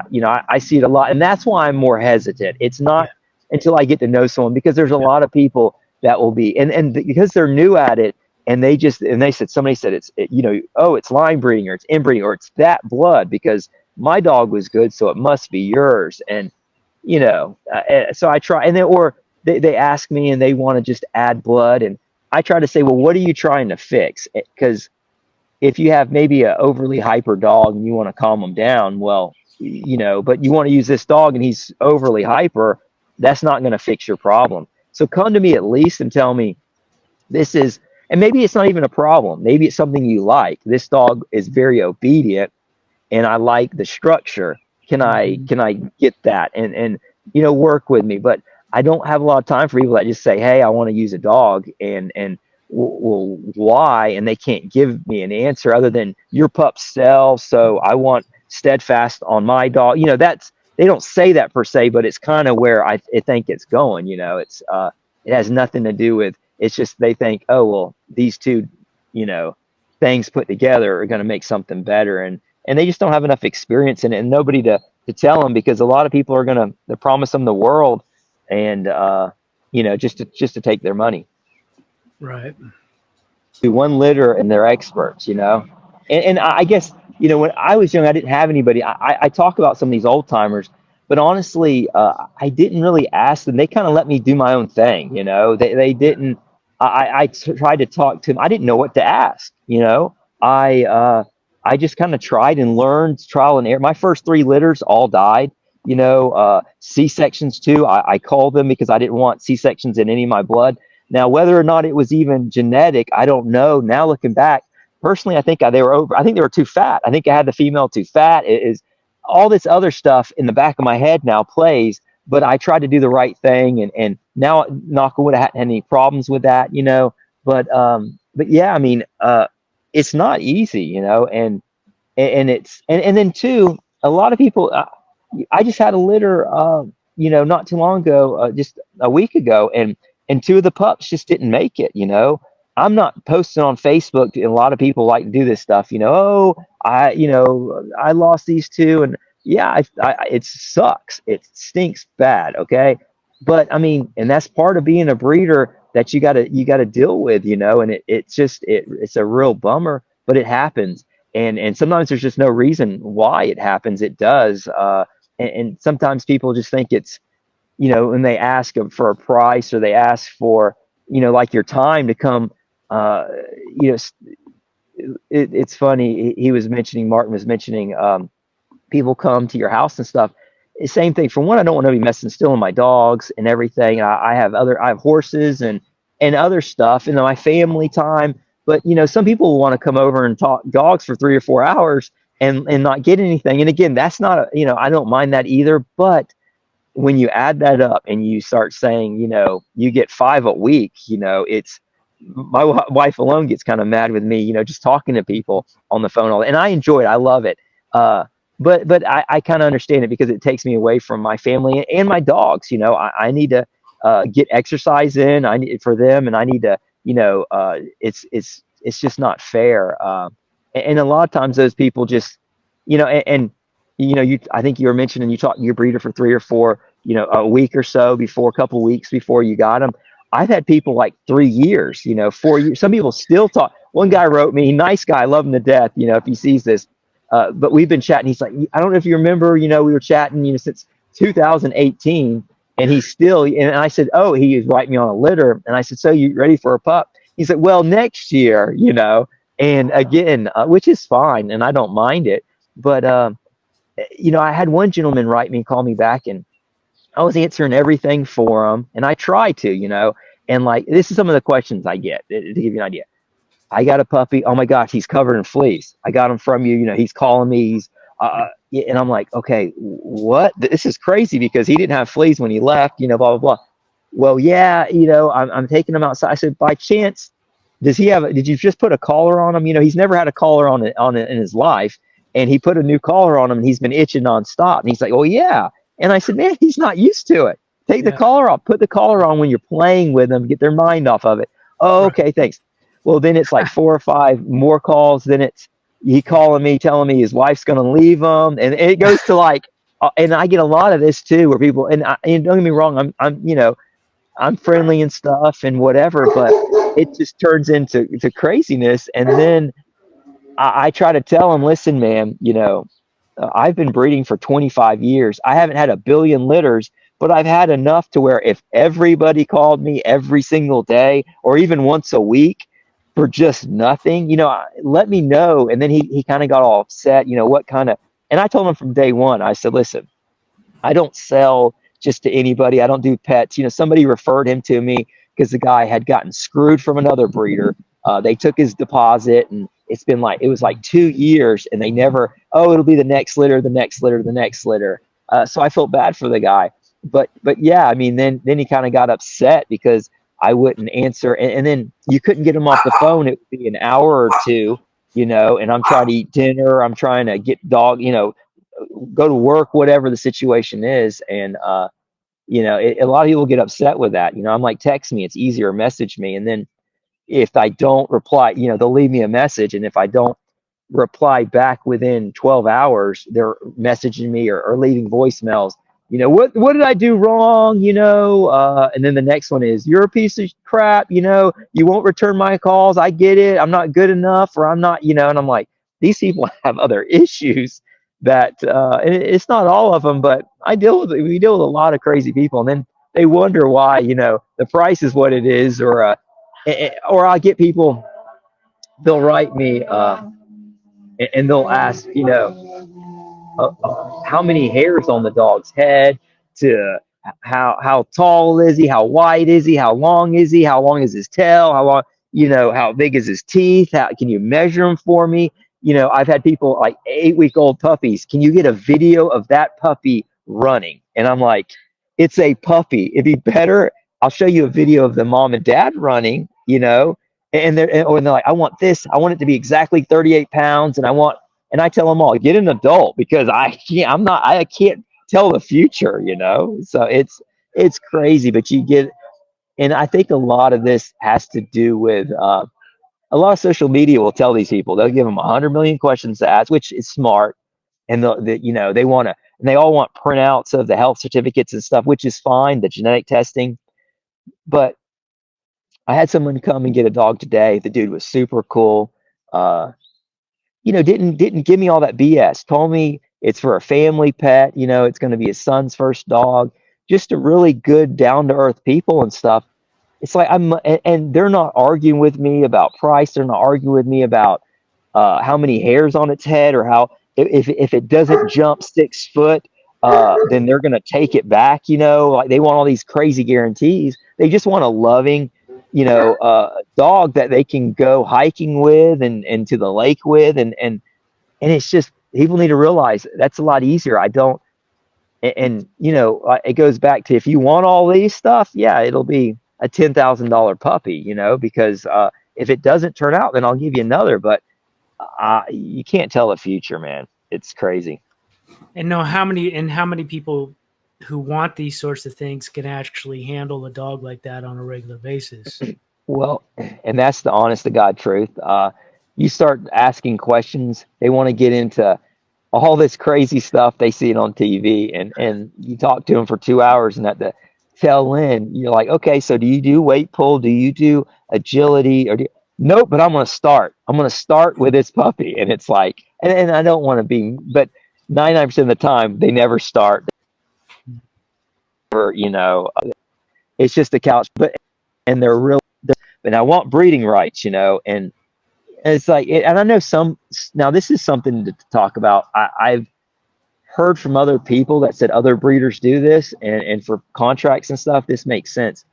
I see it a lot, and that's why I'm more hesitant. It's not until I get to know someone, because there's a lot of people that will be, and because they're new at it, and somebody said it's line breeding, or it's inbreeding, or it's that blood, because my dog was good, so it must be yours. And so I try, and then, or they ask me and they want to just add blood, and I try to say, well, what are you trying to fix? Because if you have maybe an overly hyper dog and you want to calm them down, well, but you want to use this dog and he's overly hyper, that's not going to fix your problem. So come to me at least and tell me this is, and maybe it's not even a problem. Maybe it's something you like. This dog is very obedient and I like the structure. Can I get that and work with me? But I don't have a lot of time for people that just say, hey, I want to use a dog, and well, why? And they can't give me an answer other than your pups sell, so I want Steadfast on my dog. They don't say that per se, but it's kind of where I think it's going. It's it has nothing to do with, it's just they think, oh, well, these two, things put together are going to make something better, and they just don't have enough experience in it, and nobody to tell them, because a lot of people are going to promise them the world, and just to take their money. Right. do one litter and they're experts, and I guess, when I was young, I didn't have anybody. I talk about some of these old timers, but honestly, I didn't really ask them. They kind of let me do my own thing. They Yeah. didn't. Tried to talk to them. I didn't know what to ask. I uh, I just kind of tried and learned, trial and error. My first three litters all died. C-sections too. I called them because I didn't want C-sections in any of my blood. Now, whether or not it was even genetic, I don't know. Now looking back, personally, I think they were over. I think they were too fat. I think I had the female too fat. It is all this other stuff in the back of my head now plays, but I tried to do the right thing, and now, knock on wood, I hadn't had any problems with that. But yeah, I mean, it's not easy, and and then two, a lot of people. I just had a litter, not too long ago, just a week ago, and two of the pups just didn't make it. I'm not posting on Facebook. And a lot of people like to do this stuff. Oh, I lost these two, and yeah, it sucks. It stinks bad. Okay, but I mean, and that's part of being a breeder that you gotta deal with. And it's a real bummer, but it happens. And sometimes there's just no reason why it happens. It does. And sometimes people just think it's, when they ask for a price or they ask for, like your time to come, you know, it's funny. Martin was mentioning, people come to your house and stuff. Same thing. For one, I don't want to be messing, stealing my dogs and everything. I have horses and other stuff, and my family time. But some people want to come over and talk dogs for 3 or 4 hours and not get anything. And again, that's not I don't mind that either. But when you add that up and you start saying, you get 5 a week, it's my wife alone gets kind of mad with me, just talking to people on the phone and I enjoy it. I love it. But I kind of understand it because it takes me away from my family and my dogs. I need to get exercise in. I need for them, and I need to, it's just not fair. And a lot of times those people just, and I think you were mentioning you taught your breeder for 3 or 4, a week or so before, a couple of weeks before you got them. I've had people like 3 years, 4 years. Some people still talk. One guy wrote me, nice guy, love him to death, if he sees this. But we've been chatting. He's like, I don't know if you remember, we were chatting, since 2018, and he's still, and I said, oh, he is writing me on a litter. And I said, so you ready for a pup? He said, well, next year, and again, which is fine. And I don't mind it. But, I had one gentleman write me and call me back, and I was answering everything for him. And I try to, and like, this is some of the questions I get to give you an idea. I got a puppy. Oh my gosh, he's covered in fleas. I got him from you. He's calling me. And I'm like, okay, what? This is crazy because he didn't have fleas when he left. Blah blah blah. Well, yeah, I'm taking him outside. I said, by chance, did you just put a collar on him? He's never had a collar on it in his life, and he put a new collar on him, and he's been itching nonstop. And he's like, oh yeah. And I said, man, he's not used to it. Take the collar off. Put the collar on when you're playing with them. Get their mind off of it. Oh, okay, thanks. Well, then it's like 4 or 5 more calls. Then it's he calling me, telling me his wife's going to leave him, and it goes to like, and I get a lot of this too, where people and don't get me wrong, I'm friendly and stuff and whatever, but it just turns into craziness. And then I try to tell them, listen, man, I've been breeding for 25 years. I haven't had a billion litters, but I've had enough to where if everybody called me every single day or even once a week for just nothing, let me know. And then he kind of got all upset, what kind of, and I told him from day one, I said, listen, I don't sell just to anybody. I don't do pets. Somebody referred him to me because the guy had gotten screwed from another breeder. They took his deposit, and it was like 2 years, and they never, it'll be the next litter, the next litter, the next litter. So I felt bad for the guy, but yeah, I mean, then he kind of got upset because I wouldn't answer, and then you couldn't get him off the phone. It would be an hour or two, and I'm trying to eat dinner. I'm trying to get dog, go to work, whatever the situation is. And, a lot of people get upset with that. I'm like, text me, it's easier, message me. And then if I don't reply, they'll leave me a message. And if I don't reply back within 12 hours, they're messaging me or leaving voicemails, what did I do wrong? And then the next one is, you're a piece of crap. You won't return my calls. I get it. I'm not good enough, or I'm not, and I'm like, these people have other issues that, and it's not all of them, but we deal with a lot of crazy people. And then they wonder why, the price is what it is, or I get people, they'll write me, and they'll ask, how many hairs on the dog's head, to how tall is he, how wide is he, how long is he, how long is his tail, how long, how big is his teeth, how can you measure them for me? I've had people like 8-week-old puppies. Can you get a video of that puppy running? And I'm like, it's a puppy. It'd be better, I'll show you a video of the mom and dad running, and they're like, I want this, I want it to be exactly 38 pounds, and I tell them all, get an adult, because I can't tell the future, So it's crazy, but and I think a lot of this has to do with, a lot of social media will tell these people, they'll give them 100 million questions to ask, which is smart. And and they all want printouts of the health certificates and stuff, which is fine, the genetic testing. But I had someone come and get a dog today. The dude was super cool. Didn't give me all that BS. Told me it's for a family pet. It's going to be his son's first dog. Just a really good, down to earth people and stuff. It's like and they're not arguing with me about price. They're not arguing with me about how many hairs on its head, or how if it doesn't jump 6 foot, then they're going to take it back. Like they want all these crazy guarantees. They just want a loving, dog that they can go hiking with and to the lake with, and it's just, people need to realize that's a lot easier. I don't, and it goes back to, if you want all these stuff, yeah, it'll be a $10,000 puppy, because if it doesn't turn out, then I'll give you another. But you can't tell the future, man. It's crazy. And know how many people who want these sorts of things can actually handle a dog like that on a regular basis. Well, and that's the honest to God truth. You start asking questions, they want to get into all this crazy stuff they see it on TV, and you talk to them for 2 hours, and at the tail end, you're like, okay, so do you do weight pull? Do you do agility? Nope, but I'm going to start with this puppy. And it's like, and I don't want to be, but 99% of the time they never start. Or, it's just a couch, and they're real. And I want breeding rights, and it's like, and I know now this is something to talk about. I've heard from other people that said other breeders do this, and for contracts and stuff, this makes sense.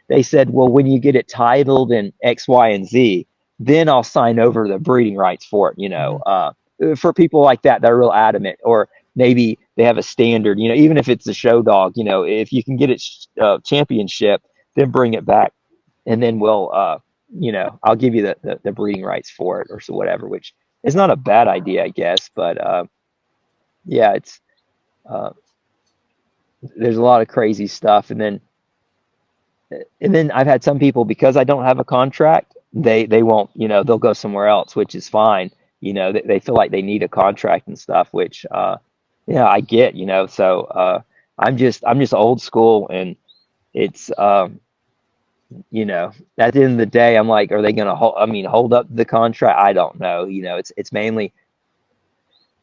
They said, well, when you get it titled in X, Y, and Z, then I'll sign over the breeding rights for it, for people like that are real adamant, or maybe they have a standard, even if it's a show dog, if you can get it championship, then bring it back, and then we'll, I'll give you the breeding rights for it, or so whatever, which is not a bad idea, I guess. But yeah, it's there's a lot of crazy stuff. And then I've had some people, because I don't have a contract, they won't, they'll go somewhere else, which is fine. They feel like they need a contract and stuff, which I get, so I'm just old school, and it's at the end of the day, I'm like, are they going to hold up the contract? I don't know. It's mainly,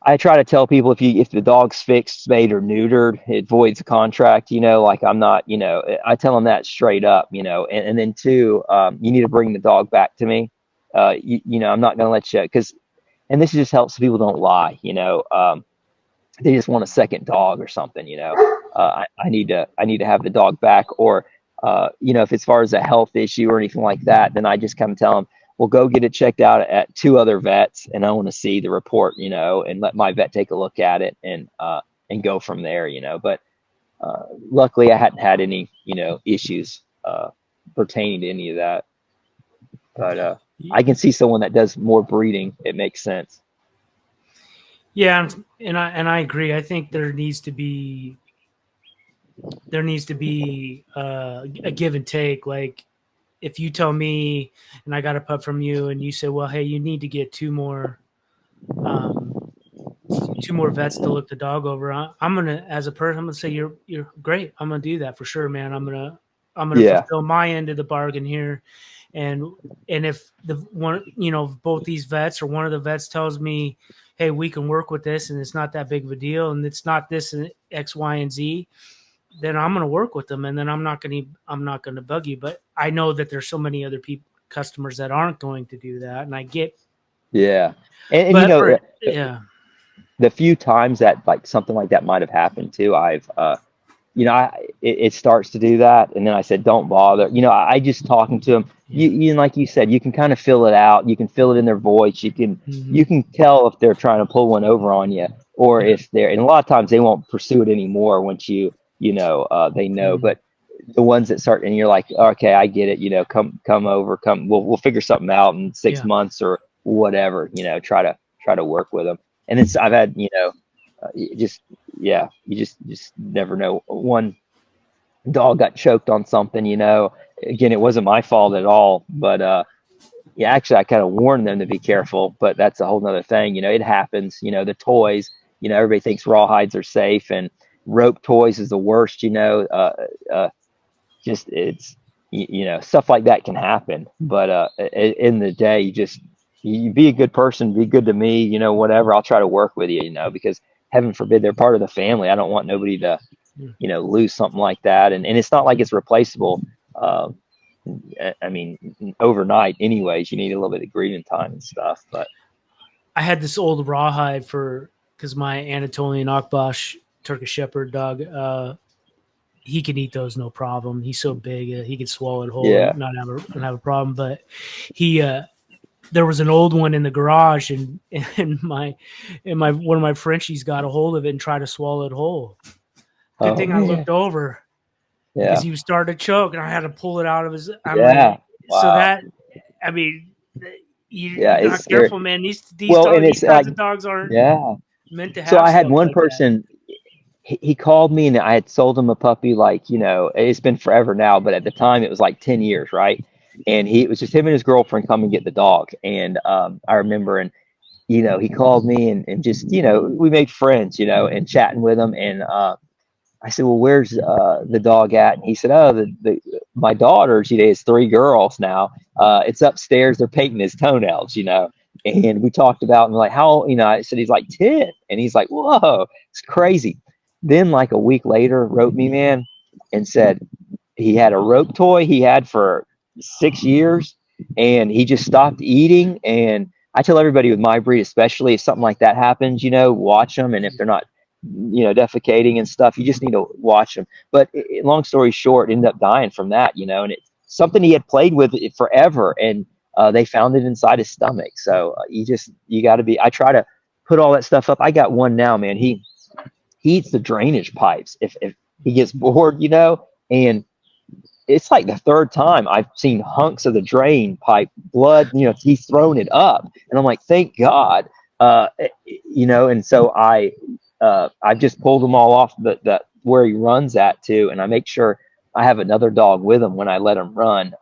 I try to tell people, if the dog's fixed, spayed, or neutered, it voids the contract. Like, I'm not, I tell them that straight up. And then two, you need to bring the dog back to me. I'm not going to let you, and this just helps so people don't lie. They just want a second dog or something. I need to have the dog back, or if as far as a health issue or anything like that, then I just kind of tell them, well, go get it checked out at 2 other vets, and I want to see the report, and let my vet take a look at it, and go from there, But luckily, I hadn't had any, issues pertaining to any of that. But I can see someone that does more breeding; it makes sense. Yeah, and I agree. I think there needs to be a give and take. Like, if you tell me and I got a pup from you, and you say, well, hey, you need to get 2 more 2 more vets to look the dog over. I'm gonna, as a person, I'm gonna say you're great. I'm gonna do that for sure, man. I'm gonna Yeah. fulfill my end of the bargain here, and if the one, both these vets or one of the vets tells me, hey, we can work with this, and it's not that big of a deal, and it's not this and X, Y, and Z, then I'm gonna work with them, and then I'm not gonna bug you. But I know that there's so many other customers that aren't going to do that, and I get. Yeah. And But yeah. the few times that like something like that might have happened too, I've it starts to do that, and then I said, don't bother. I just talking to them. Like you said, you can kind of feel it out. You can feel it in their voice. You can tell if they're trying to pull one over on you, or if they're. And a lot of times they won't pursue it anymore once they know. But the ones that start, and you're like, okay, I get it. Come over, come. We'll figure something out in 6 months or whatever. Try to work with them. And I've had you just never know. One dog got choked on something. Again, it wasn't my fault at all, but actually I kind of warned them to be careful, but that's a whole nother thing. It happens. The toys, everybody thinks rawhides are safe, and rope toys is the worst. Just it's stuff like that can happen, but in the day, you be a good person, be good to me, whatever. I'll try to work with you, because heaven forbid they're part of the family. I don't want nobody to lose something like that, and it's not like it's replaceable. I mean, overnight anyways, you need a little bit of grieving time and stuff. But I had this old rawhide because my Anatolian Akbash Turkish Shepherd dog, he can eat those no problem. He's so big, he could swallow it whole and not have a problem. But there was an old one in the garage, and one of my Frenchies got a hold of it and tried to swallow it whole. Good thing I looked over, because he was starting to choke, and I had to pull it out of his. Wow. So that, I mean, you're not careful, man. These kinds of dogs aren't meant to have. So I had one like person. He called me, and I had sold him a puppy. It's been forever now, but at the time it was like 10 years, right? And it was just him and his girlfriend come and get the dog. And I remember, and he called me, and just we made friends, and chatting with him. And I said, well, where's the dog at? And he said, oh, my daughter, she has 3 girls now. It's upstairs. They're painting his toenails, And we talked about, and like, how, I said, he's like 10. And he's like, whoa, it's crazy. Then like a week later, wrote me, man, and said he had a rope toy he had for 6 years, and he just stopped eating. And I tell everybody with my breed, especially if something like that happens, watch them. And if they're not, defecating and stuff, you just need to watch them. But long story short, ended up dying from that, and it's something he had played with forever. And they found it inside his stomach. So you got to be, I try to put all that stuff up. I got one now, man. He eats the drainage pipes if he gets bored, and it's like the 3rd time I've seen hunks of the drain pipe blood, he's thrown it up, and I'm like, thank God, and so I've just pulled them all off the where he runs at too, and I make sure I have another dog with him when I let him run,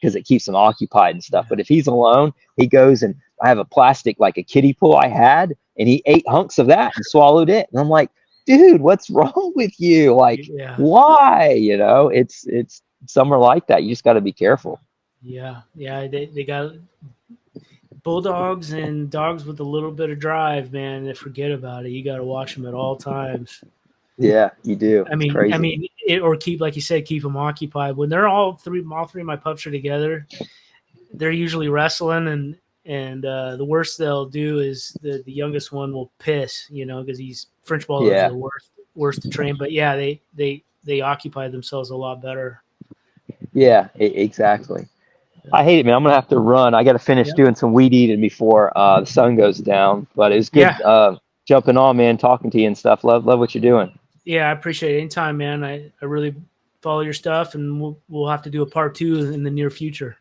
because it keeps him occupied and stuff. But if he's alone, he goes, and I have a plastic, like a kiddie pool I had, and he ate hunks of that and swallowed it. And I'm like, dude, what's wrong with you? Like, why? It's some are like that. You just got to be careful. Yeah. They got Bulldogs and dogs with a little bit of drive, man. They forget about it. You got to watch them at all times. Yeah, you do. Or keep, like you said, keep them occupied. When they're all three of my pups are together, they're usually wrestling, and the worst they'll do is the youngest one will piss, because he's French Bulldogs are the worst to train. But yeah, they occupy themselves a lot better. Yeah, exactly. I hate it, man. I'm gonna have to run. I got to finish doing some weed eating before the sun goes down. But it was good jumping on, man, talking to you and stuff. Love what you're doing. Yeah, I appreciate it. Anytime, man. I really follow your stuff, and we'll have to do a part 2 in the near future.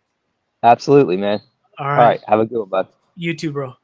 Absolutely, man. All right. Have a good one, bud. You too, bro.